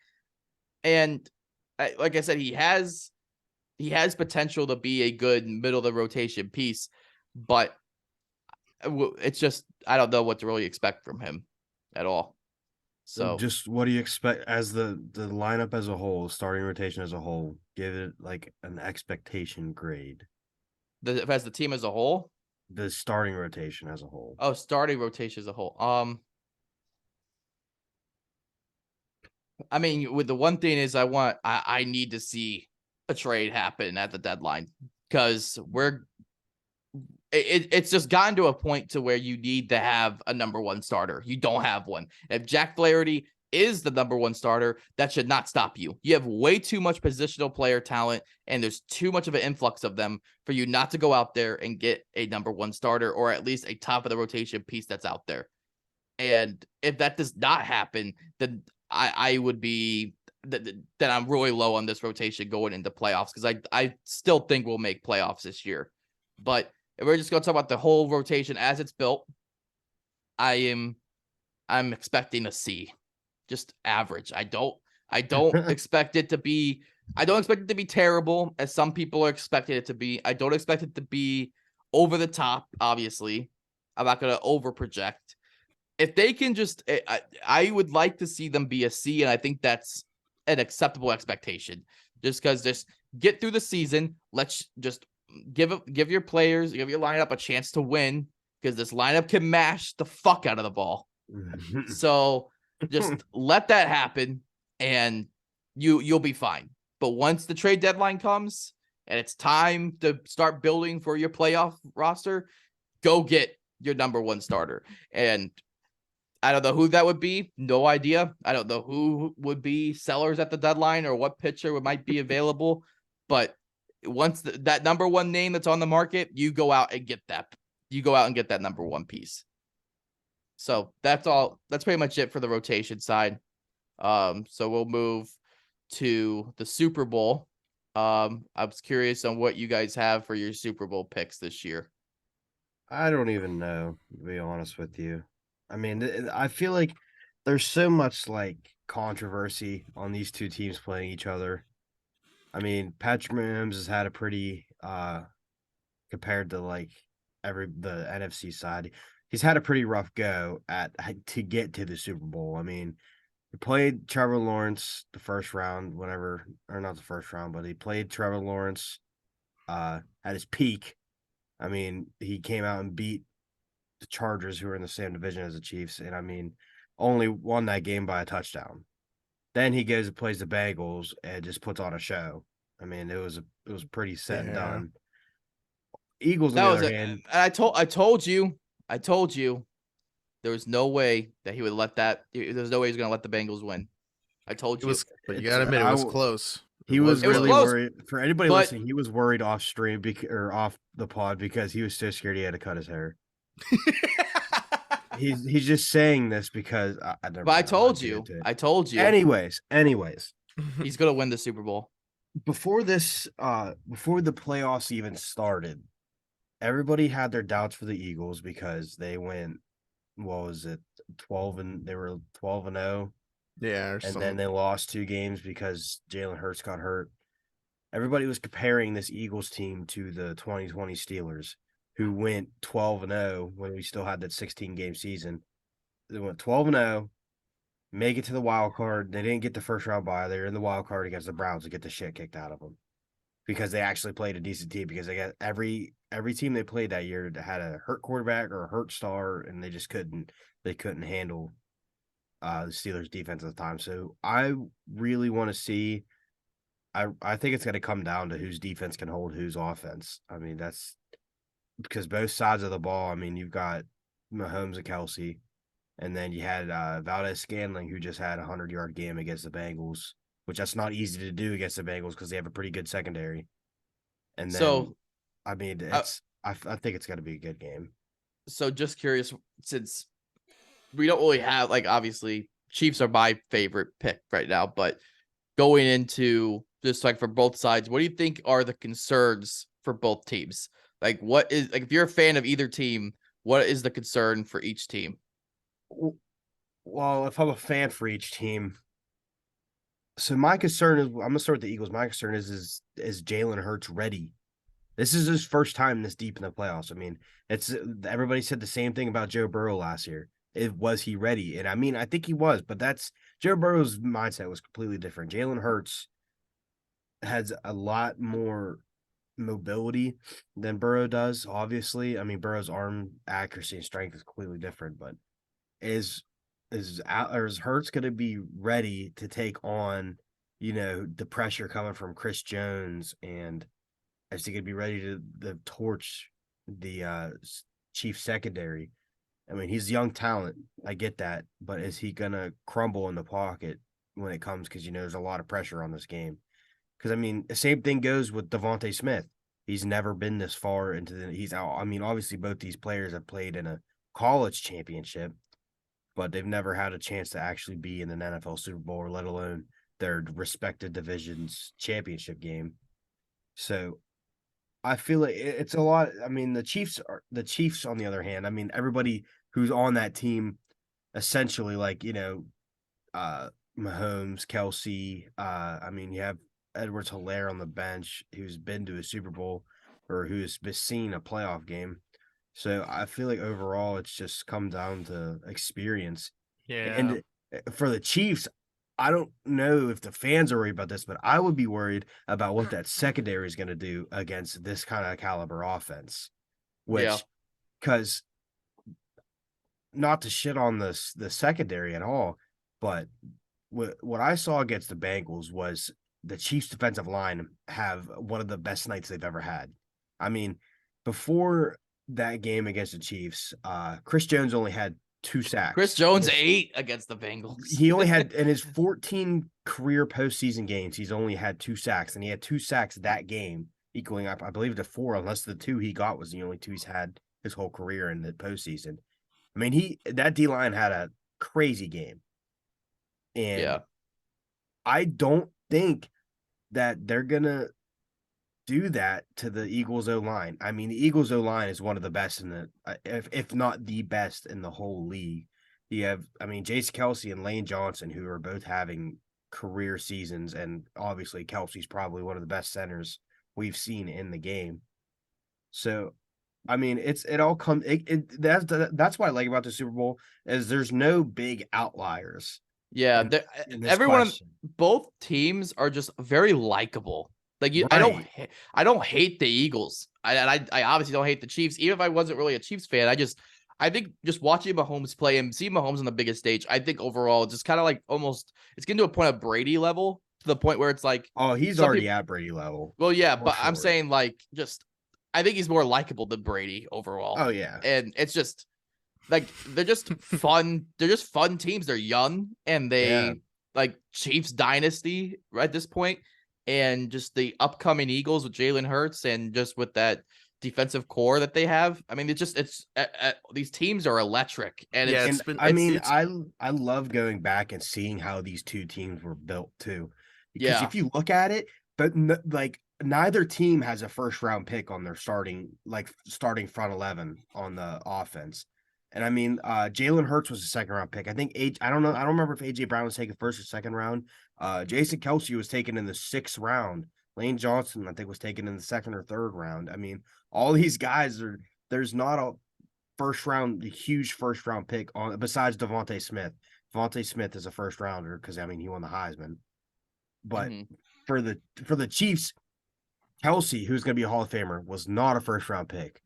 And like I said, he has potential to be a good middle of the rotation piece, but it's just, I don't know what to really expect from him at all. So just what do you expect as the lineup as a whole, starting rotation as a whole? Give it like an expectation grade. As the team as a whole? The starting rotation as a whole. Oh, starting rotation as a whole. I mean, with the one thing is I need to see a trade happen at the deadline because it's just gotten to a point to where you need to have a number one starter. You don't have one. If Jack Flaherty is the number one starter, that should not stop you. You have way too much positional player talent, and there's too much of an influx of them for you not to go out there and get a number one starter or at least a top of the rotation piece that's out there. And if that does not happen, then I would be then I'm really low on this rotation going into playoffs because I still think we'll make playoffs this year. But if we're just going to talk about the whole rotation as it's built, I'm expecting a C, just average. I don't expect it to be terrible as some people are expecting it to be. I don't expect it to be over the top. Obviously, I'm not going to over project. If they can just, I would like to see them be a C, and I think that's an acceptable expectation. Just because just get through the season, let's just give your players, give your lineup a chance to win because this lineup can mash the fuck out of the ball. So just let that happen, and you'll be fine. But once the trade deadline comes and it's time to start building for your playoff roster, go get your number one starter. And I don't know who that would be. No idea. I don't know who would be sellers at the deadline or what pitcher might be available. But once that number one name that's on the market, you go out and get that. You go out and get that number one piece. So that's all. That's pretty much it for the rotation side. So we'll move to the Super Bowl. I was curious on what you guys have for your Super Bowl picks this year. I don't even know, to be honest with you. I mean, I feel like there's so much like controversy on these two teams playing each other. I mean, Patrick Mahomes has had a pretty compared to like the NFC side, he's had a pretty rough go at to get to the Super Bowl. I mean, he played Trevor Lawrence the first round, whatever, or not the first round, but he played Trevor Lawrence at his peak. I mean, he came out and beat the Chargers, who are in the same division as the Chiefs, and I mean, only won that game by a touchdown. Then he goes and plays the Bengals and just puts on a show. I mean, it was pretty set and done. Eagles, on That the was other it. hand, I told you, there was no way that he would let that. There's no way he's going to let the Bengals win. I told It you. was, but you gotta admit, it was close. He was It was really close, worried. For anybody but listening, he was worried off stream or off the pod because he was so scared he had to cut his hair. He's just saying this because I never. but I told you. I told you. Anyways, He's going to win the Super Bowl. before this, before the playoffs even started, everybody had their doubts for the Eagles because they went, what was it, 12 and they were 12-0. Yeah, and then they lost 2 games because Jalen Hurts got hurt. Everybody was comparing this Eagles team to the 2020 Steelers, who went 12-0 when we still had that 16-game season. They went 12-0, make it to the wild card. They didn't get the first round bye. They're in the wild card against the Browns and get the shit kicked out of them because they actually played a decent team. Because they got every team they played that year had a hurt quarterback or a hurt star, and they just couldn't handle the Steelers defense at the time. So I really want to see. I think it's going to come down to whose defense can hold whose offense. I mean, that's because both sides of the ball. I mean, you've got Mahomes and Kelsey, and then you had Valdez-Scantling, who just had a 100-yard game against the Bengals, which that's not easy to do against the Bengals because they have a pretty good secondary. And then, So, I mean, I think it's going to be a good game. So just curious, since we don't really have, like, obviously Chiefs are my favorite pick right now, but going into just like for both sides, what do you think are the concerns for both teams? Like, what is, like, if you're a fan of either team, what is the concern for each team? Well, if I'm a fan for each team, so my concern is, I'm gonna start with the Eagles. My concern is Jalen Hurts ready? This is his first time this deep in the playoffs. I mean, it's everybody said the same thing about Joe Burrow last year. Was he ready? And I mean, I think he was, but that's Joe Burrow's mindset was completely different. Jalen Hurts has a lot more mobility than Burrow does. Obviously, I mean, Burrow's arm accuracy and strength is completely different, but is is Hurts going to be ready to take on, the pressure coming from Chris Jones, and is he going to be ready to torch the Chiefs secondary? I mean, he's young talent. I get that, but is he going to crumble in the pocket when it comes? Because there's a lot of pressure on this game. Because I mean, the same thing goes with Devontae Smith. He's never been this far into the. He's out. I mean, obviously, both these players have played in a college championship, but they've never had a chance to actually be in an NFL Super Bowl, or let alone their respective divisions championship game. So I feel like it's a lot. I mean, the Chiefs, on the other hand, I mean, everybody who's on that team, essentially, like, Mahomes, Kelsey. I mean, you have Edwards-Helaire on the bench, who's been to a Super Bowl or who's seen a playoff game. So I feel like overall, it's just come down to experience. Yeah. And for the Chiefs, I don't know if the fans are worried about this, but I would be worried about what that secondary is going to do against this kind of caliber offense. Which, because not to shit on the secondary at all, but what I saw against the Bengals was the Chiefs' defensive line have one of the best nights they've ever had. I mean, before that game against the Chiefs, Chris Jones only had 2 sacks. Chris Jones 8 against the Bengals. He only had, in his 14 career postseason games, he's only had 2 sacks, and he had 2 sacks that game, equaling up, I believe, to 4, unless the 2 he got was the only 2 he's had his whole career in the postseason. I mean, that D-line had a crazy game. And I don't think that they're going to do that to the Eagles O-line. I mean, the Eagles O-line is one of the best in the, if not the best in the whole league. You have, I mean, Jason Kelsey and Lane Johnson, who are both having career seasons, and obviously Kelsey's probably one of the best centers we've seen in the game. So, I mean, it all comes. That's what I like about the Super Bowl is there's no big outliers. Yeah, everyone, both teams are just very likable. Like Right. I don't hate the Eagles. I obviously don't hate the Chiefs. Even if I wasn't really a Chiefs fan, I think just watching Mahomes play and see Mahomes on the biggest stage, I think overall it's just kind of like almost it's getting to a point of Brady level, to the point where it's like, oh, he's already at Brady level. Well, yeah, but sure. I'm saying like I think he's more likable than Brady overall. Oh yeah, and it's just like they're just fun. They're just fun teams. They're young and they like Chiefs dynasty right at this point. And just the upcoming Eagles with Jalen Hurts and just with that defensive core that they have. I mean, these teams are electric. And I love going back and seeing how these two teams were built too. Because if you look at it, but like neither team has a first round pick on their starting front 11 on the offense. And I mean, Jalen Hurts was a second round pick. I think I don't know. I don't remember if AJ Brown was taken first or second round. Jason Kelsey was taken in the 6th round. Lane Johnson, I think, was taken in the 2nd or 3rd round. I mean, all these guys there's not a huge first round pick on besides Devontae Smith. Devontae Smith is a first rounder because I mean he won the Heisman. But for the Chiefs, Kelsey, who's going to be a Hall of Famer, was not a first round pick.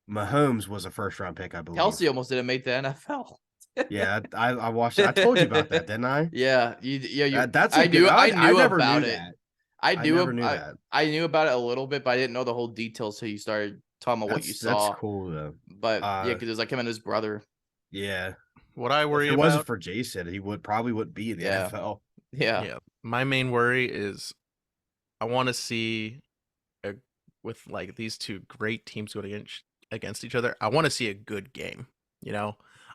Mahomes was a first round pick, I believe. Kelsey almost didn't make the NFL. Yeah, I watched it. I told you about that, didn't I? Yeah, that's I knew never about knew it. That. I knew about it a little bit, but I didn't know the whole details till you started talking about what you saw. That's cool though. But because it was like him and his brother. Yeah. What I worry if it about wasn't for Jason, he probably wouldn't be in the NFL. Yeah. My main worry is I want to see with like these two great teams going against each other. I want to see a good game.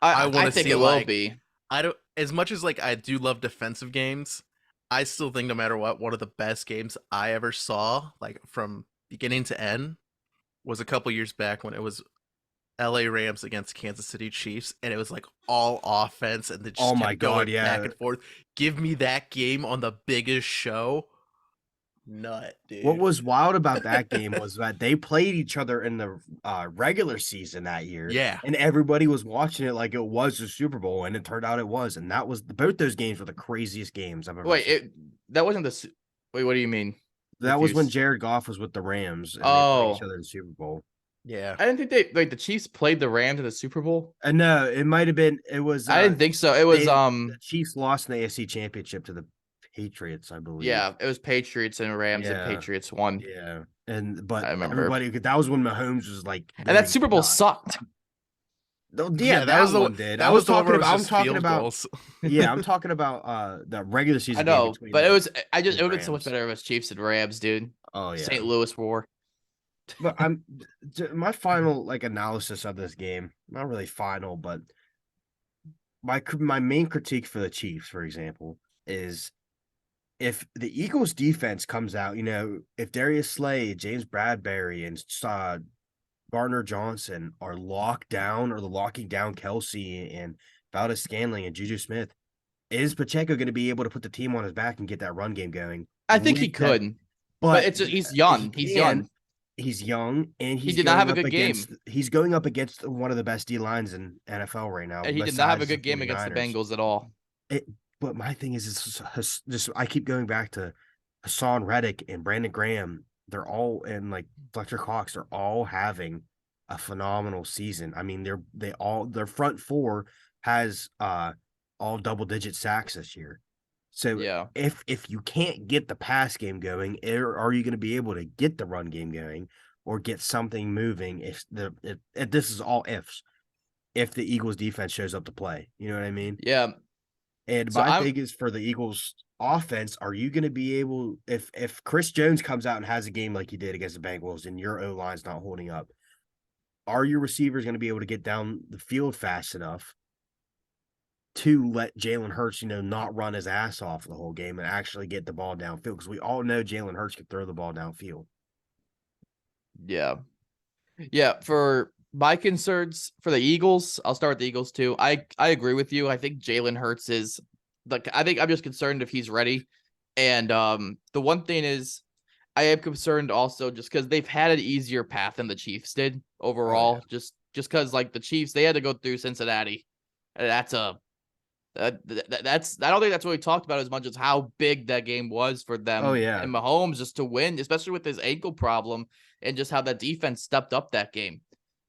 I want to think see it will be. I don't, as much as like I do love defensive games, I still think no matter what, one of the best games I ever saw, like from beginning to end, was a couple years back when it was LA Rams against Kansas City Chiefs, and it was like all offense and they just kept going back and forth. Give me that game on the biggest show. Nut, dude. What was wild about that game was that they played each other in the regular season that year. Yeah. And everybody was watching it like it was the Super Bowl, and it turned out it was. And that was both those games were the craziest games I've ever seen. That wasn't Wait, what do you mean? That was when Jared Goff was with the Rams and they played each other in the Super Bowl. Yeah. I didn't think the Chiefs played the Rams in the Super Bowl. No, it might have been. It was. I didn't think so. It was the Chiefs lost in the AFC Championship to the Patriots, I believe. yeah, it was Patriots and Rams and Yeah. Patriots won. Yeah, but I remember. everybody, that was when Mahomes was like, And that Super Bowl sucked. Yeah, that was one did. I was talking about. I'm talking about. Goals. Yeah, I'm talking about the regular season. I know, game but it was. It would have been so Rams. much better if it was Chiefs and Rams, dude. Oh yeah, St. Louis war. But my final analysis of this game, not really final, but my main critique for the Chiefs, for example, is if the Eagles defense comes out, if Darius Slay, James Bradbury, and Gardner Johnson are locked down, or the locking down Kelsey and Valdez Scanling and Juju Smith, is Pacheco going to be able to put the team on his back and get that run game going? I think he could, but he's young. He's young. He's young, and he did not have a good game. He's going up against one of the best D lines in NFL right now. And he did not have a good game against the Bengals at all. But my thing is, just I keep going back to Hassan Reddick and Brandon Graham. They're all, and Fletcher Cox, they're all having a phenomenal season. I mean, their front four has all double-digit sacks this year. So yeah, if you can't get the pass game going, are you going to be able to get the run game going or get something moving? If this is all ifs, if the Eagles defense shows up to play, you know what I mean? Yeah. And so my thing is, for the Eagles offense, are you going to be able, if Chris Jones comes out and has a game like he did against the Bengals and your O-line's not holding up, are your receivers going to be able to get down the field fast enough to let Jalen Hurts, not run his ass off the whole game and actually get the ball downfield? Because we all know Jalen Hurts can throw the ball downfield. Yeah. Yeah. For my concerns for the Eagles, I'll start with the Eagles too. I agree with you. I think Jalen Hurts is I think I'm just concerned if he's ready. And the one thing is, I am concerned also just because they've had an easier path than the Chiefs did overall. Oh, yeah. Just because the Chiefs, they had to go through Cincinnati. And that's I don't think that's what we talked about as much as how big that game was for them. Oh yeah, and Mahomes just to win, especially with his ankle problem, and just how that defense stepped up that game.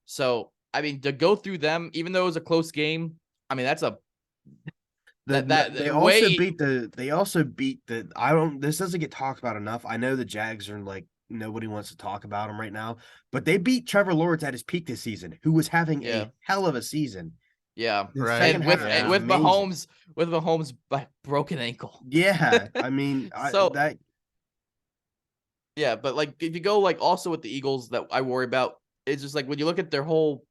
So I mean, to go through them, even though it was a close game, I mean that's they also beat the this doesn't get talked about enough. I know the Jags are nobody wants to talk about them right now, but they beat Trevor Lawrence at his peak this season, who was having a hell of a season. Yeah, right. And with Mahomes by broken ankle. Yeah, I mean, yeah, but if you go also with the Eagles, that I worry about, it's just when you look at their whole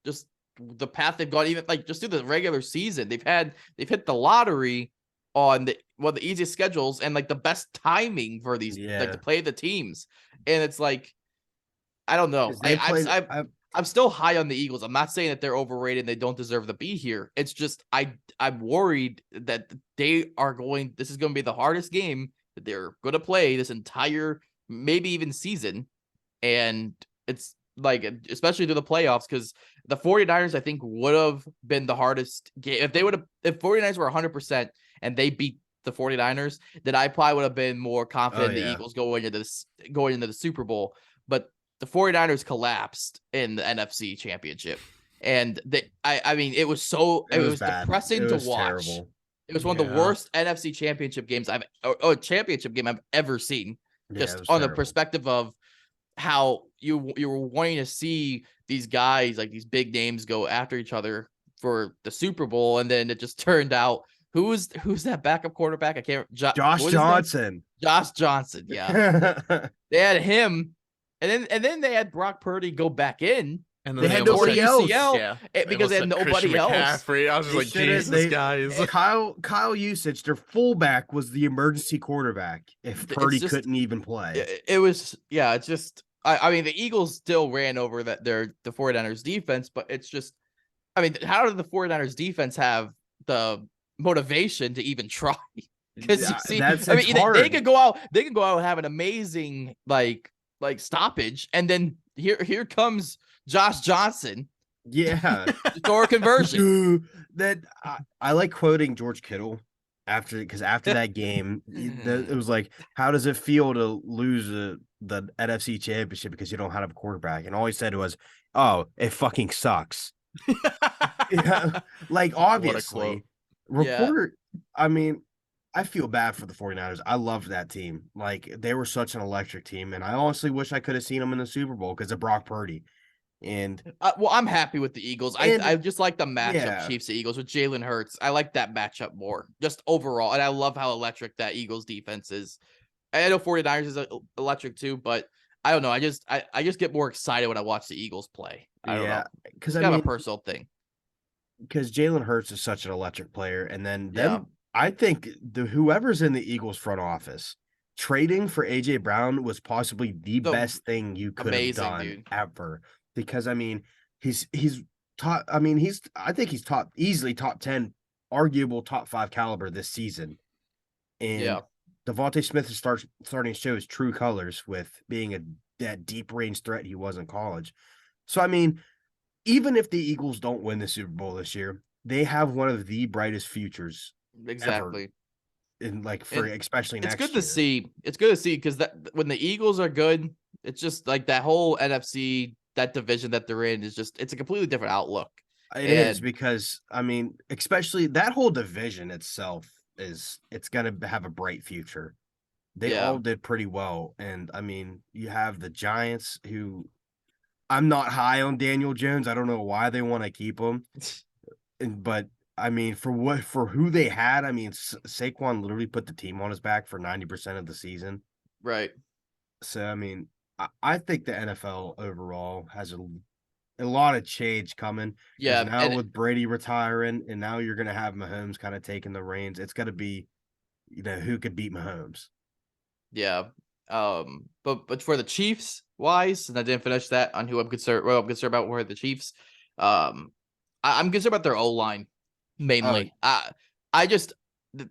just the path they've gone, even just through the regular season, they've hit the lottery on the easiest schedules and the best timing for these to play the teams, and it's I don't know. I'm still high on the Eagles. I'm not saying that they're overrated and they don't deserve to be here. It's just I'm worried that this is going to be the hardest game that they're going to play this entire, maybe even season. And it's especially through the playoffs, because the 49ers, I think, would have been the hardest game. If 49ers were 100% and they beat the 49ers, then I probably would have been more confident in the Eagles going into the Super Bowl. But the 49ers collapsed in the NFC Championship. And I mean, it was depressing to watch. Terrible. It was one of the worst NFC Championship games championship game I've ever seen. Just on the perspective of how you were wanting to see these guys, these big names, go after each other for the Super Bowl, and then it just turned out who's that backup quarterback? I can't. Josh Johnson. Josh Johnson. Yeah, they had him. And then they had Brock Purdy go back in. And then they had nobody else. Because they had nobody else. McCaffrey. I was just Jesus, guys. Kyle Usage, their fullback, was the emergency quarterback if Purdy couldn't even play. It was, it's just, I mean, the Eagles still ran over the 49ers defense, but it's just, I mean, how did the 49ers defense have the motivation to even try? Because hard. They could go out and have an amazing, stoppage, and then here comes Josh Johnson. Yeah. Score conversion. That I like quoting George Kittle after that game, it was like, how does it feel to lose the NFC Championship because you don't have a quarterback? And all he said was, "Oh, it fucking sucks." Yeah, like What a quote. obviously, Yeah. reporter. I mean, I feel bad for the 49ers. I loved that team. Like they were such an electric team, and I honestly wish I could have seen them in the Super Bowl because of Brock Purdy. And Well, I'm happy with the Eagles. and I just like the matchup yeah, Chiefs Eagles with Jalen Hurts. I like that matchup more, just overall. And I love how electric that Eagles defense is. I know 49ers is electric too, but I don't know. I just get more excited when I watch the Eagles play. I don't yeah, know. because It's I kind of mean, a personal thing. because Jalen Hurts is such an electric player, and then Yeah. them, I think whoever's in the Eagles front office trading for AJ Brown was possibly the So best thing you could have amazing, done dude. ever. Because I mean, he's top. I mean, I think he's easily top 10, arguable top 5 caliber this season. And Yeah. Devontae Smith is starting to show his true colors with being that deep range threat he was in college. So I mean, even if the Eagles don't win the Super Bowl this year, they have one of the brightest futures ever Exactly. in like for And especially it's good next to year. see. It's good to see because that when the Eagles are good, it's just like that whole NFC, that division that they're in is just it's a completely different outlook. It is And because I mean, especially that whole division itself it's gonna have a bright future. They yeah. all did pretty well. And I mean, you have the Giants who I'm not high on Daniel Jones. I don't know why they want to keep him. But I mean, for who they had, I mean, Saquon literally put the team on his back for 90% of the season. Right. So I mean, I think the NFL overall has a lot of change coming because Yeah. now And with Brady retiring, and now you're gonna have Mahomes kind of taking the reins. It's gonna be, who could beat Mahomes. yeah. But for the Chiefs wise, and I didn't finish that on who I'm concerned. Well, I'm concerned about were the Chiefs. Um, I'm concerned about their O line Oh, mainly. I just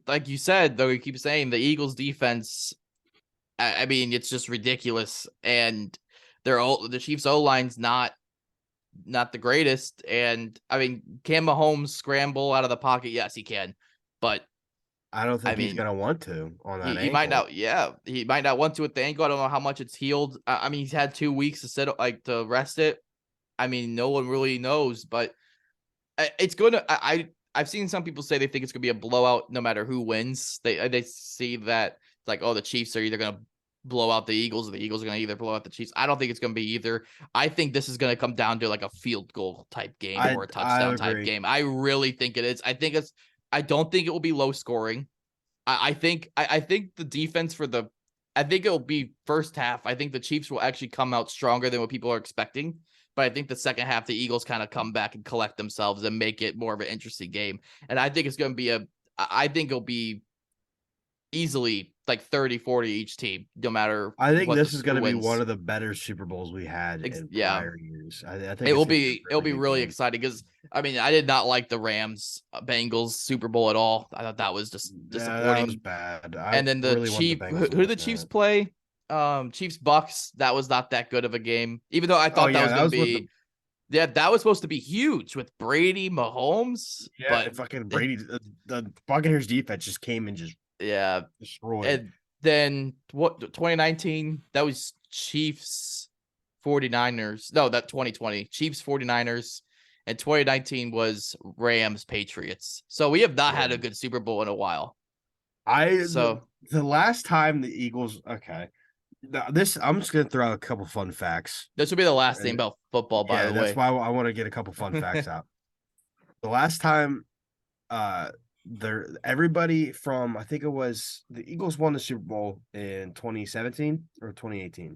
like you said though. You keep saying the Eagles defense. I mean, it's just ridiculous, and the Chiefs O line's not the greatest. And I mean, can Mahomes scramble out of the pocket? Yes, he can, but I don't I think he's mean, gonna want to on that he might ankle. not. Yeah, he might not want to with the ankle. I don't know how much it's healed. I mean, he's had 2 weeks to to rest it. I mean, no one really knows, but it's gonna. I've seen some people say they think it's gonna be a blowout no matter who wins. They see that like, oh, the Chiefs are either gonna blow out the Eagles or the Eagles are gonna either blow out the Chiefs. I don't think it's gonna be either. I think this is gonna come down to like a field goal type game or a I touchdown type agree. game. I really think it is. I don't think it will be low scoring. I think the defense for the I think it'll be first half. I think the Chiefs will actually come out stronger than what people are expecting. But I think the second half, the Eagles kind of come back and collect themselves and make it more of an interesting game. And I think it's going to be I think it'll be easily like 30-40 each team, no matter I think what this is who going to be one wins. of the better Super Bowls we had in Yeah, prior years. I think it's going to be a it'll really be good really game. exciting because I mean I did not like the Rams Bengals Super Bowl at all. I thought that was just Yeah, that was disappointing. bad. I And then the really want the Chief, Bengals to who win did the Chiefs that. play? Chiefs Bucks. That was not that good of a game. Even though I Oh thought that yeah, was that going to was what the be, yeah, that was supposed to be huge with Brady, Mahomes. yeah, But and fucking Brady, the Buccaneers defense just came and just yeah, destroyed. and then what? 2019 that was Chiefs 49ers. No, that 2020 Chiefs 49ers. And 2019 was Rams Patriots. So we have not Yeah, had a good Super Bowl in a while. I So the last time the Eagles. Okay, this I'm just gonna throw out a couple fun facts. this will be the last thing And about football, by yeah, the that's way. why I want to get a couple fun facts out. The last time uh everybody from I think it was the Eagles won the Super Bowl in 2017 or 2018. I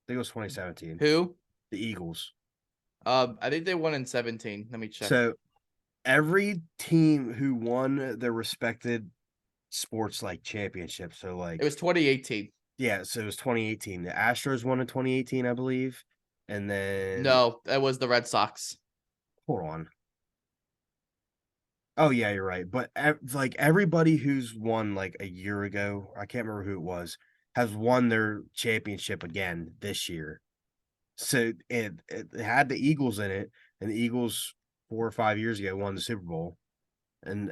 think it was 2017. Who? The Eagles. I think they won in 17. Let me check. So every team who won their respected sports like championships. So It like was 2018. yeah, so it was 2018. The Astros won in 2018, I believe. And then No, that was the Red Sox. hold on. Oh yeah, you're right. But like everybody who's won like a year ago, I can't remember who it was, has won their championship again this year. So it had the Eagles in it, and the Eagles 4 or 5 years ago won the Super Bowl, and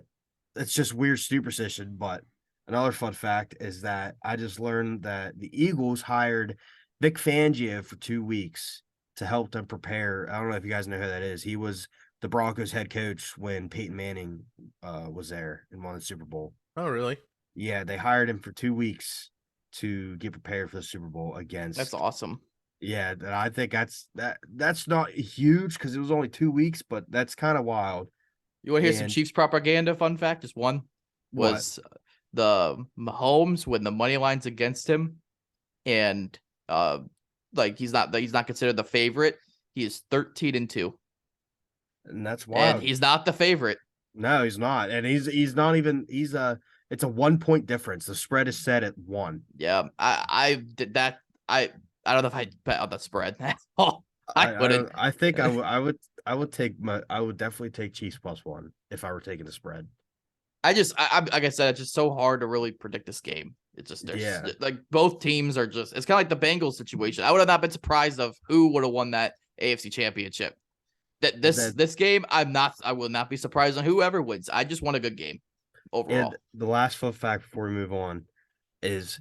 it's just weird superstition. But another fun fact is that I just learned that the Eagles hired Vic Fangio for 2 weeks to help them prepare. I don't know if you guys know who that is. He was the Broncos head coach when Peyton Manning was there and won the Super Bowl. Oh, really? Yeah, they hired him for 2 weeks to get prepared for the Super Bowl against. That's awesome. Yeah, I think that's not huge because it was only 2 weeks, but that's kind of wild. You want to hear some And Chiefs propaganda? Fun fact, just one what? was the Mahomes when the money line's against him, and like he's not considered the favorite. He is 13-2, And that's and wild. he's not the favorite. No, he's not. And he's not even it's a 1 point difference. The spread is set at 1. Yeah, I did that. I don't know if I bet on the spread. I wouldn't. I think I would definitely take Chiefs +1 if I were taking the spread. I like I said, it's just so hard to really predict this game. It's just like both teams are just. It's kind of like the Bengals situation. I would have not been surprised of who would have won that AFC Championship. This game, I will not be surprised on whoever wins. I just want a good game overall. And the last fun fact before we move on is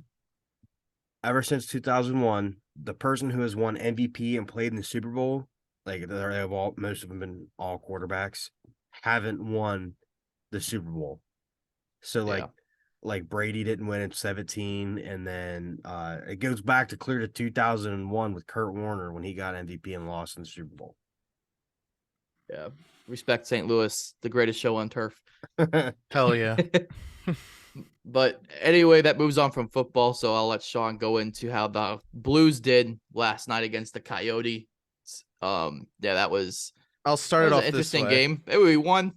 ever since 2001, the person who has won MVP and played in the Super Bowl, like most of them been all quarterbacks, haven't won the Super Bowl. So like Brady didn't win in 2017, and then it goes back to clear to 2001 with Kurt Warner when he got MVP and lost in the Super Bowl. Yeah, respect St. Louis, the greatest show on turf. Hell yeah. But anyway, that moves on from football, so I'll let Sean go into how the Blues did last night against the Coyotes. Yeah, that was. I'll start it off an interesting this way. game. We won.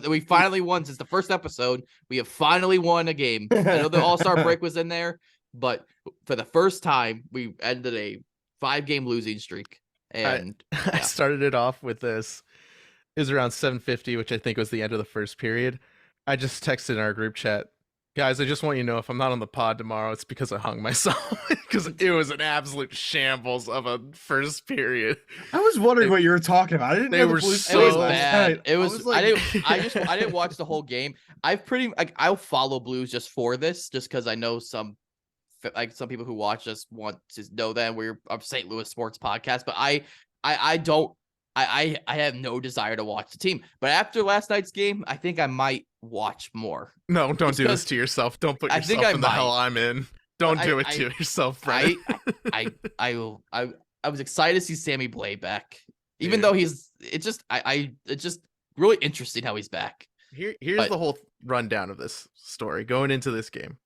We finally won since the first episode. We have finally won a game. I know the All-Star break was in there, but for the first time, we ended a 5-game losing streak. And I started it off with this. It was around 7:50, which I think was the end of the first period. I just texted in our group chat, guys, I just want you to know if I'm not on the pod tomorrow, it's because I hung myself. Because it was an absolute shambles of a first period. I was wondering what you were talking about. I didn't know were the Blues so it was played last bad. night. It was. like... I didn't watch the whole game. I'll follow Blues just for this, just because I know some people who watch us want to know that we're a St. Louis sports podcast, but I don't. I have no desire to watch the team. But after last night's game, I think I might watch more. No, don't do this to yourself. Don't put yourself in the hell I'm in. Don't do it to yourself, Brett. I was excited to see Sammy Blais back. Even though it's just really interesting how he's back. Here's the whole rundown of this story going into this game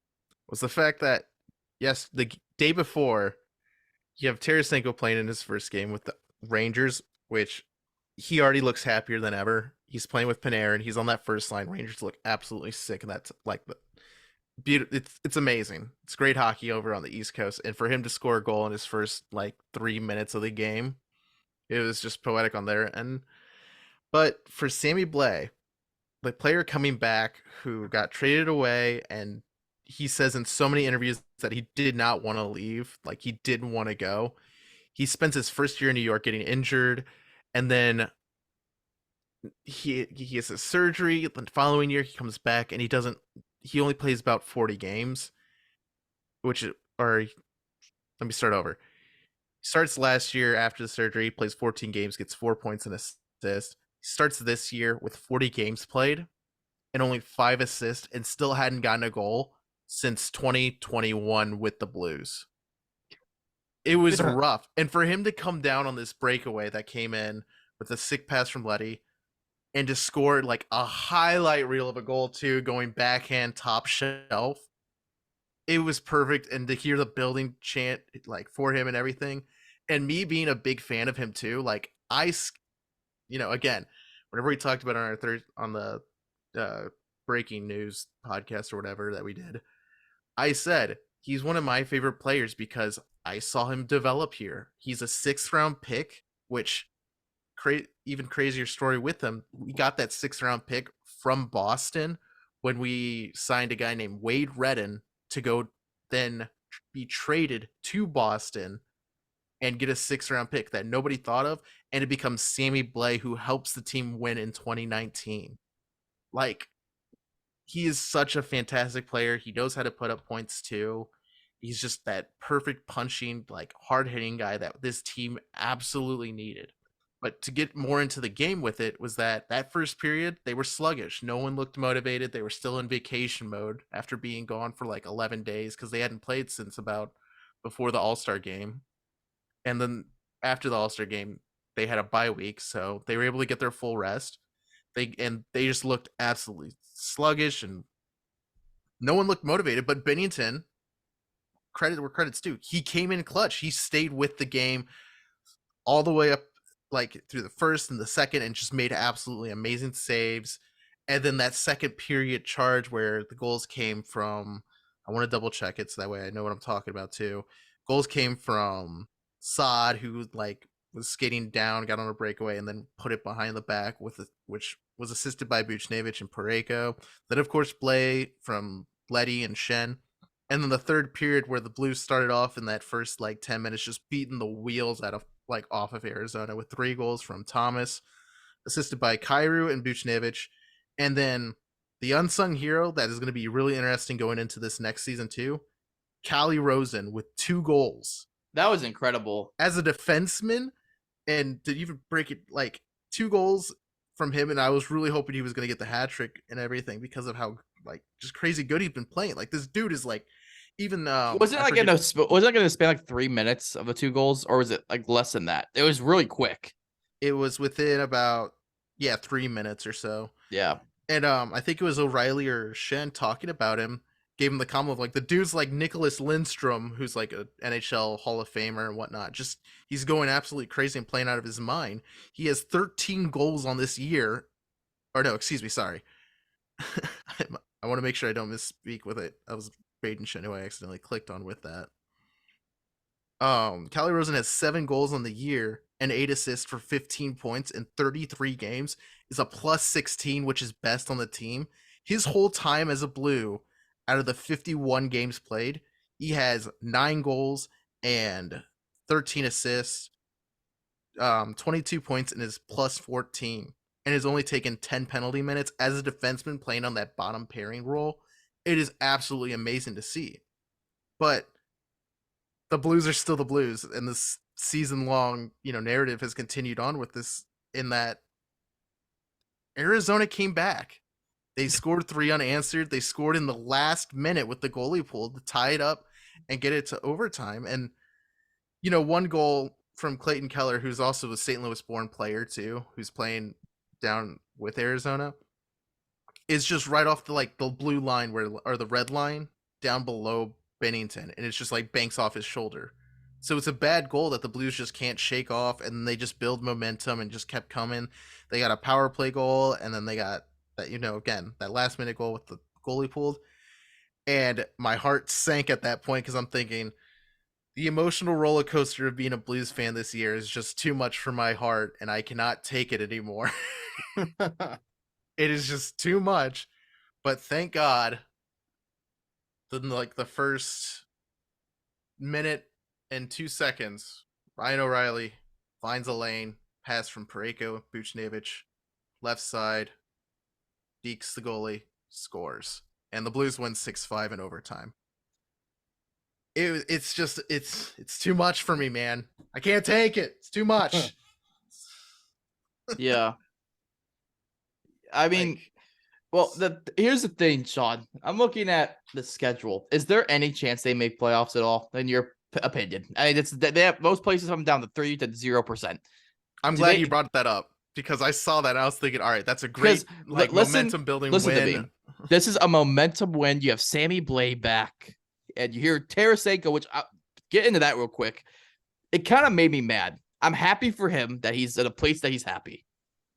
was the fact that yes, the day before you have Tarasenko playing in his first game with the Rangers, which he already looks happier than ever. He's playing with Panarin. He's on that first line. Rangers look absolutely sick, and that's like the beautiful. It's amazing. It's great hockey over on the East Coast, and for him to score a goal in his first 3 minutes of the game, it was just poetic on there. But for Sammy Blais, the player coming back who got traded away, and he says in so many interviews that he did not want to leave, like he didn't want to go. He spends his first year in New York getting injured, and then he has a surgery. The following year, he comes back, and he only plays about 40 games, let me start over. He starts last year after the surgery, plays 14 games, gets 4 points and assists. He starts this year with 40 games played and only 5 assists, and still hadn't gotten a goal since 2021 with the Blues. It was rough. And for him to come down on this breakaway that came in with a sick pass from Letty and to score a highlight reel of a goal too, going backhand top shelf, it was perfect. And to hear the building chant for him and everything, and me being a big fan of him too, again, whenever we talked about it on the breaking news podcast or whatever that we did, I said he's one of my favorite players because I saw him develop here. He's a 6th round pick, which even crazier story with him. We got that 6th round pick from Boston when we signed a guy named Wade Redden to go then be traded to Boston and get a 6th round pick that nobody thought of. And it becomes Sammy Blais, who helps the team win in 2019. he is such a fantastic player. He knows how to put up points too. He's just that perfect punching, like hard hitting guy that this team absolutely needed. But to get more into the game with it was that first period, they were sluggish. No one looked motivated. They were still in vacation mode after being gone for like 11 days because they hadn't played since about before the All-Star game. And then after the All-Star game, they had a bye week, so they were able to get their full rest. They just looked absolutely sluggish and no one looked motivated. But Bennington, credit where credit's due, he came in clutch. He stayed with the game all the way up, like through the first and the second, and just made absolutely amazing saves. And then that second period charge where the goals came from, I want to double check it so that way I know what I'm talking about too. Goals came from Saad, who like was skating down, got on a breakaway, and then put it behind the back which was assisted by Buchnevich and Pareko. Then of course Blay from Letty and Shen. And then the third period where the Blues started off in that first like 10 minutes just beating the wheels out of like off of Arizona with 3 goals from Thomas, assisted by Kyrou and Buchnevich. And then the unsung hero that is going to be really interesting going into this next season too, Callie Rosen with 2 goals. That was incredible. As a defenseman, and to even break it, like 2 goals from him, and I was really hoping he was going to get the hat trick and everything because of how like just crazy good he's been playing. Like this dude is like even was it like was it going to span like 3 minutes of the 2 goals, or was it like less than that? It was really quick. It was within about 3 minutes or so. Yeah. And I think it was O'Reilly or Shen talking about him, gave him the comment of like the dude's like Nicholas Lindstrom, who's like a NHL Hall of Famer and whatnot. Just he's going absolutely crazy and playing out of his mind. He has 13 goals on this year. Or no, excuse me, sorry. I want to make sure I don't misspeak with it. I was Baden Shen who I accidentally clicked on with that. Callie Rosen has 7 goals on the year and 8 assists for 15 points in 33 games. Is a plus 16, which is best on the team. His whole time as a Blue, out of the 51 games played, he has 9 goals and 13 assists, 22 points, and is plus 14, and has only taken 10 penalty minutes as a defenseman playing on that bottom pairing role. It is absolutely amazing to see. But the Blues are still the Blues, and this season-long, narrative has continued on with this, in that Arizona came back. They scored 3 unanswered. They scored in the last minute with the goalie pulled to tie it up and get it to overtime. And, 1 goal from Clayton Keller, who's also a St. Louis-born player too, who's playing down with Arizona, is just right off the blue line or the red line down below Bennington, and it's just like banks off his shoulder. So it's a bad goal that the Blues just can't shake off, and they just build momentum and just kept coming. They got a power play goal, and then they got that, again, that last minute goal with the goalie pulled. And my heart sank at that point because I'm thinking the emotional roller coaster of being a Blues fan this year is just too much for my heart, and I cannot take it anymore. It is just too much. But thank God, the first minute and 2 seconds, Ryan O'Reilly finds a lane, pass from Pareko, Buchnevich, left side, dekes the goalie, scores. And the Blues win 6-5 in overtime. It's too much for me, man. I can't take it. It's too much. Yeah. I mean, well, here's the thing, Sean. I'm looking at the schedule. Is there any chance they make playoffs at all, in your opinion? I mean, they have most places come down to 3 to 0%. I'm glad you brought that up because I saw that and I was thinking, all right, that's a great momentum building win. To me. This is a momentum win. You have Sammy Blay back, and you hear Tarasenko, which I'll get into that real quick. It kind of made me mad. I'm happy for him that he's at a place that he's happy.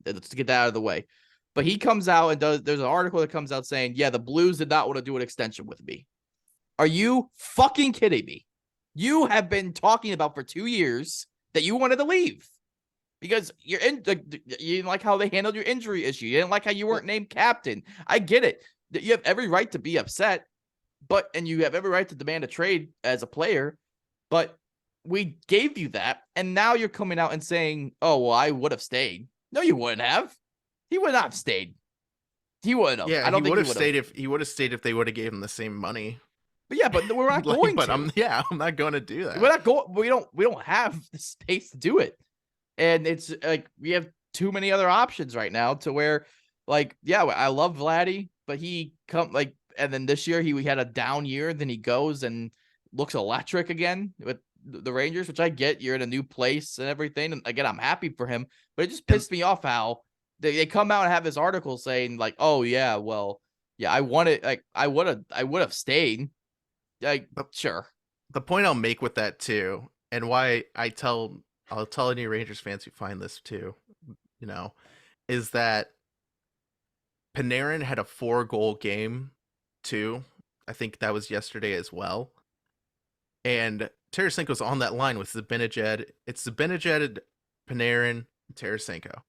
Let's get that out of the way. But he comes out and there's an article that comes out saying, yeah, the Blues did not want to do an extension with me. Are you fucking kidding me? You have been talking about for 2 years that you wanted to leave because you didn't like how they handled your injury issue. You didn't like how you weren't named captain. I get it. You have every right to be upset, and you have every right to demand a trade as a player, but we gave you that. And now you're coming out and saying, oh, well, I would have stayed. No, you wouldn't have. He would not have stayed. He would have. Yeah, I he don't think would he have would have. stayed if he would have stayed if they would have gave him the same money. But yeah, but we're not going But to. I'm not going to do that. We're not going. We don't have the space to do it, and it's like we have too many other options right now to where, like, yeah, I love Vladdy, but he and then this year he had a down year. Then he goes and looks electric again with the Rangers, which I get. You're in a new place and everything, and again, I'm happy for him. But it just pissed me off how they come out and have this article saying like, oh yeah, well, yeah, I wanted like I would have stayed. Like, sure. The point I'll make with that too, and why I'll tell any Rangers fans who find this too, is that Panarin had a 4-goal game too. I think that was yesterday as well. And Tarasenko's on that line with Zibanejad. It's Zibanejad, Panarin, and Tarasenko.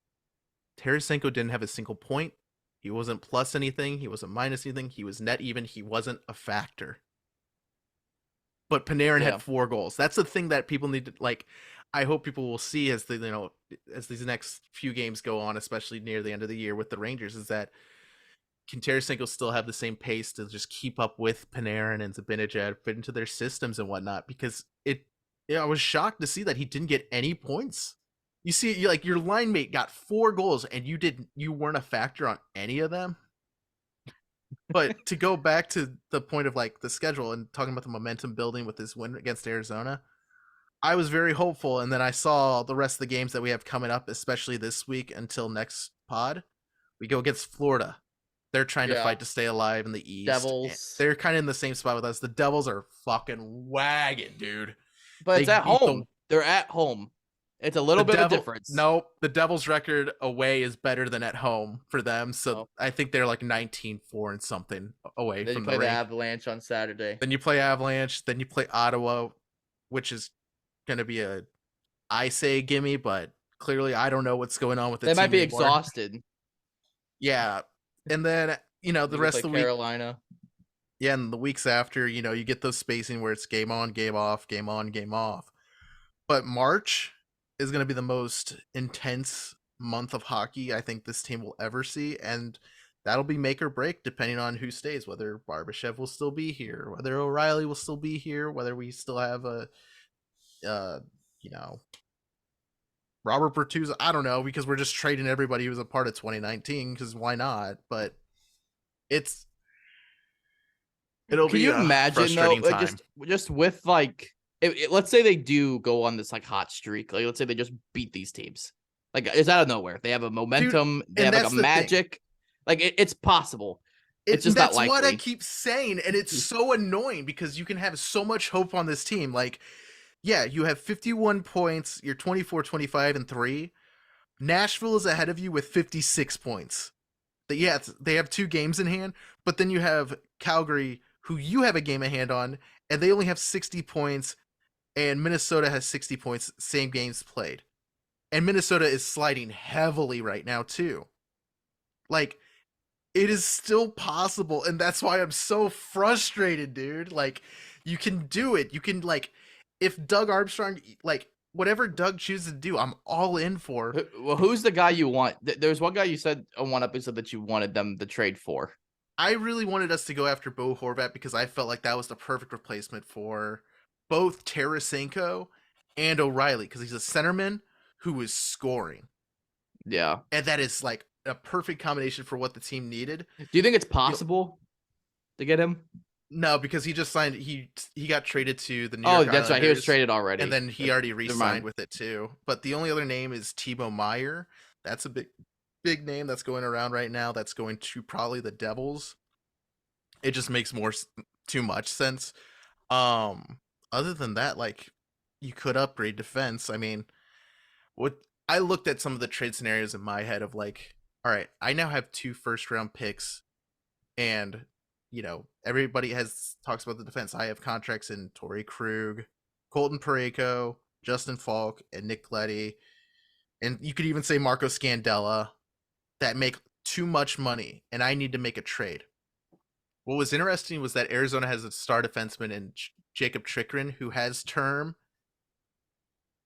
Tarasenko didn't have a single point. He wasn't plus anything. He wasn't minus anything. He was net even. He wasn't a factor. But Panarin had 4 goals. That's the thing that people need to like. I hope people will see as as these next few games go on, especially near the end of the year with the Rangers, is that can Tarasenko still have the same pace to just keep up with Panarin and Zibanejad, fit into their systems and whatnot? Because I was shocked to see that he didn't get any points. You see, your line mate got 4 goals and you weren't a factor on any of them. But to go back to the point of like the schedule and talking about the momentum building with this win against Arizona, I was very hopeful. And then I saw the rest of the games that we have coming up, especially this week until next pod. We go against Florida. They're trying to fight to stay alive in the East. Devils. They're kind of in the same spot with us. The Devils are fucking wagging, dude. But it's at home. They're at home. It's a little bit of difference. Nope. The Devils' record away is better than at home for them. So I think they're like 19-4 and something away then from you play the Avalanche on Saturday. Then you play Avalanche. Then you play Ottawa, which is going to be I say gimme, but clearly I don't know what's going on with the team. They might be anymore. exhausted. Yeah. And then, the rest of the week. Carolina. Yeah, and the weeks after, you get those spacing where it's game on, game off, game on, game off. But March is going to be the most intense month of hockey I think this team will ever see, and that'll be make or break depending on who stays, whether Barbashev will still be here, whether O'Reilly will still be here, whether we still have Robert Bertuzzi. I don't know, because we're just trading everybody who was a part of 2019, because why not? But it'll Can be you a imagine frustrating though, time. just with like, let's say they do go on this like hot streak. Like, let's say they just beat these teams. Like, it's out of nowhere. They have a momentum. Dude, they have like a magic. Like, it's possible. It's just not likely. That's what I keep saying, and it's so annoying because you can have so much hope on this team. Like, yeah, you have 51 points. You're 24, 25, and 3. Nashville is ahead of you with 56 points. Yeah, they have 2 games in hand, but then you have Calgary, who you have a game in hand on, and they only have 60 points, and Minnesota has 60 points, same games played. And Minnesota is sliding heavily right now, too. Like, it is still possible, and that's why I'm so frustrated, dude. Like, you can do it. You can, like, if Doug Armstrong, like, whatever Doug chooses to do, I'm all in for. Well, who's the guy you want? There's one guy you said on one episode that you wanted them to trade for. I really wanted us to go after Bo Horvat because I felt like that was the perfect replacement for both Tarasenko and O'Reilly, because he's a centerman who is scoring. Yeah. And that is like a perfect combination for what the team needed. Do you think it's possible to get him? No, because he just signed. He got traded to the New York Islanders, right. He was traded already, and then he already re-signed with it too. But the only other name is Timo Meier. That's a big name that's going around right now. That's going to probably the Devils. It just makes too much sense. Other than that, like, you could upgrade defense. I mean, I looked at some of the trade scenarios in my head of like, all right, I now have 2 first-round picks, and everybody talks about the defense. I have contracts in Torrey Krug, Colton Parayko, Justin Falk, and Nick Leddy. And you could even say Marco Scandella, that make too much money, and I need to make a trade. What was interesting was that Arizona has a star defenseman in Jacob Chikrin, who has term,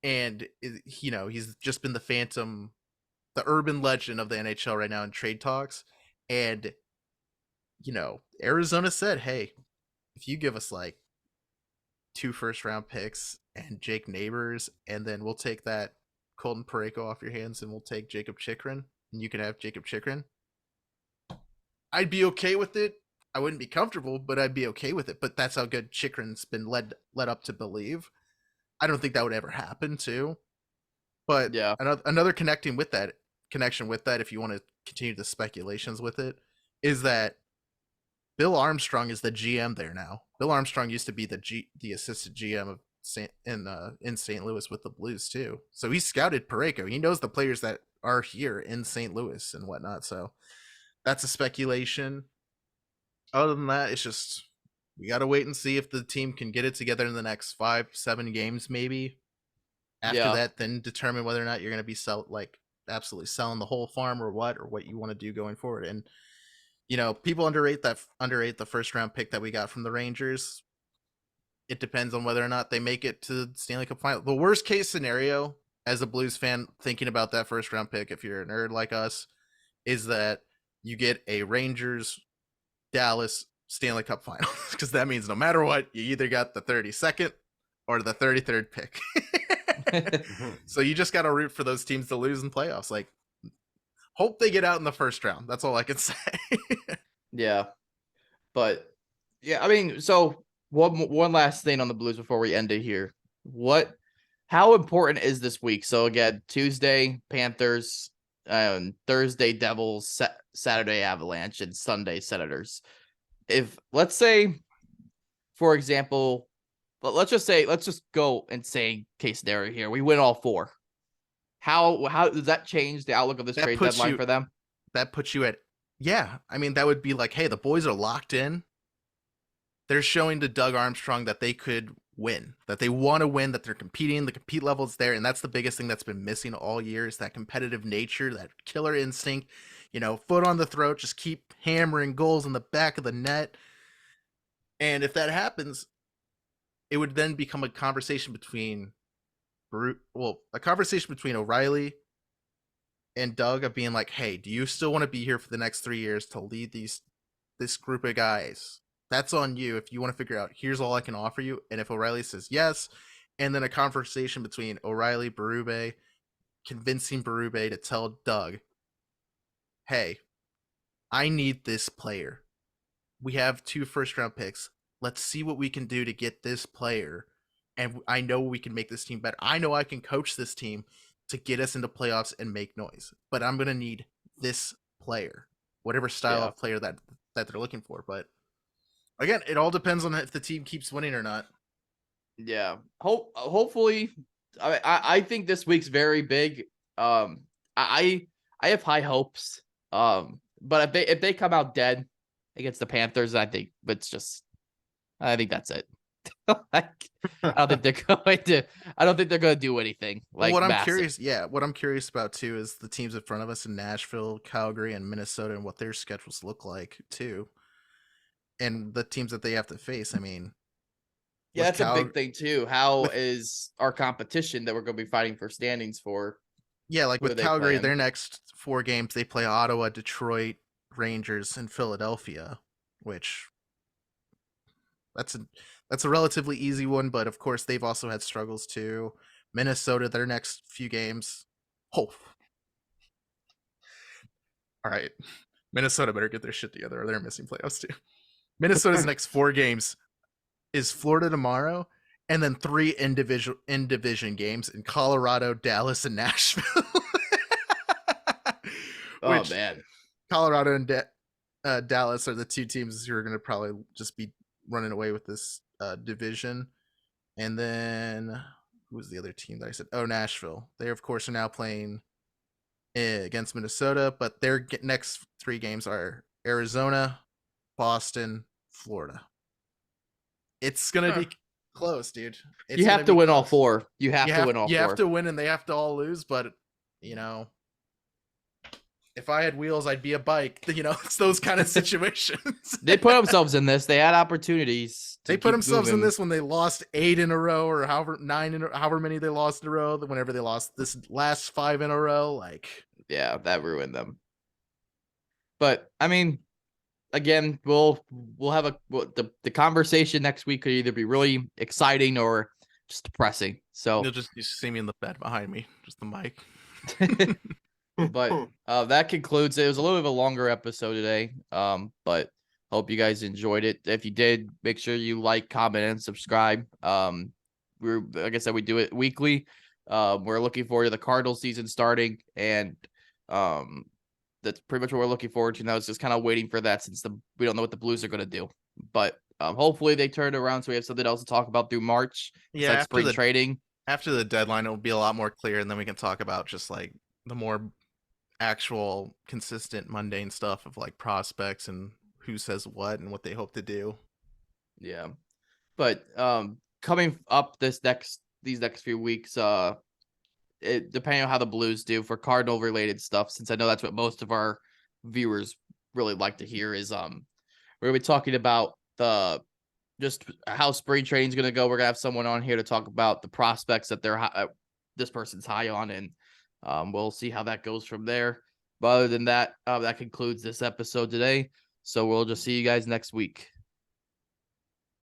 and he's just been the urban legend of the NHL right now in trade talks. And, Arizona said, hey, if you give us like 2 first-round picks and Jake Neighbors, and then we'll take that Colton Parayko off your hands and we'll take Jacob Chikrin, and you can have Jacob Chikrin, I'd be okay with it. I wouldn't be comfortable, but I'd be okay with it. But that's how good Chikrin's been led up to believe. I don't think that would ever happen, too. But Yeah. another connection with that, if you want to continue the speculations with it, is that Bill Armstrong is the GM there now. Bill Armstrong used to be the assistant GM of in St. Louis with the Blues too. So he scouted Parayko. He knows the players that are here in St. Louis and whatnot. So that's a speculation. Other than that, it's just we got to wait and see if the team can get it together in the next 5-7 games, maybe. After that, then determine whether or not you're going to be absolutely selling the whole farm or what you want to do going forward. And people underrate the first round pick that we got from the Rangers. It depends on whether or not they make it to the Stanley Cup final. The worst case scenario, as a Blues fan thinking about that first round pick, if you're a nerd like us, is that you get a Rangers Dallas Stanley Cup final, because that means no matter what, you either got the 32nd or the 33rd pick. So you just got to root for those teams to lose in playoffs. Like, hope they get out in the first round. That's all I can say. Yeah. But yeah, I mean, so one last thing on the Blues before we end it here. How important is this week? So again, Tuesday Panthers, Thursday Devils, Saturday Avalanche, and Sunday Senators. If let's say, for example, let's just go and say case scenario here, we win all 4. How does that change the outlook of this trade deadline for them? That puts you at, I mean, that would be like, hey, the boys are locked in. They're showing to Doug Armstrong that they could win, that they want to win, that they're competing, the compete level's there, and that's the biggest thing that's been missing all year is that competitive nature, that killer instinct, foot on the throat, just keep hammering goals in the back of the net. And if that happens, it would then become a conversation between O'Reilly and Doug of being like, hey, do you still want to be here for the next 3 years to lead this group of guys? That's on you. If you want to figure out, here's all I can offer you. And if O'Reilly says yes, and then a conversation between O'Reilly, Berube, convincing Berube to tell Doug, hey, I need this player. We have 2 first-round picks. Let's see what we can do to get this player. And I know we can make this team better. I know I can coach this team to get us into playoffs and make noise. But I'm going to need this player, whatever style of player that they're looking for. But again, it all depends on if the team keeps winning or not. Yeah. Hopefully, I think this week's very big. I have high hopes. But if they come out dead against the Panthers, I think that's it. I don't think they're going to do anything. Like, what I'm curious about too is the teams in front of us in Nashville, Calgary, and Minnesota, and what their schedules look like too, and the teams that they have to face. I mean, yeah, that's a big thing too. How is our competition that we're going to be fighting for standings for? Yeah, like with Calgary, their next 4 games they play Ottawa, Detroit, Rangers, and Philadelphia, which that's a relatively easy one, but of course they've also had struggles too. Minnesota, their next few games. Oh. All right. Minnesota better get their shit together or they're missing playoffs too. Minnesota's next 4 games is Florida tomorrow, and then 3 in division games in Colorado, Dallas, and Nashville. Oh man. Colorado and Dallas are the 2 teams who are going to probably just be running away with this division. And then who was the other team that I said? Oh, Nashville. They of course are now playing against Minnesota, but their next 3 games are Arizona, Boston, Florida. It's gonna be close, dude. You have to win all 4. You have to win all 4. You have to win, and they have to all lose. But if I had wheels, I'd be a bike. It's those kind of situations. They put themselves in this. They had opportunities. They put themselves in this when they lost 8 in a row, or however many they lost in a row. Whenever they lost this last 5 in a row, yeah, that ruined them. But I mean, again, we'll have the conversation next week could either be really exciting or just depressing. So You see me in the bed behind me, just the mic. but that concludes it. It was a little bit of a longer episode today. But hope you guys enjoyed it. If you did, make sure you like, comment, and subscribe. We're like I said, we do it weekly. We're looking forward to the Cardinals season starting, and that's pretty much what we're looking forward to now. It's just kind of waiting for that since we don't know what the Blues are going to do. But hopefully they turn it around so we have something else to talk about through March. Yeah, like spring trading. After the deadline, it will be a lot more clear, and then we can talk about just like the more actual consistent mundane stuff of like prospects and who says what and what they hope to do. Yeah. But coming up these next few weeks, depending on how the Blues do for Cardinal related stuff, since I know that's what most of our viewers really like to hear, is we're gonna be talking about just how spring training is gonna go. We're gonna have someone on here to talk about the prospects that this person's high on, and we'll see how that goes from there. But other than that, that concludes this episode today. So we'll just see you guys next week.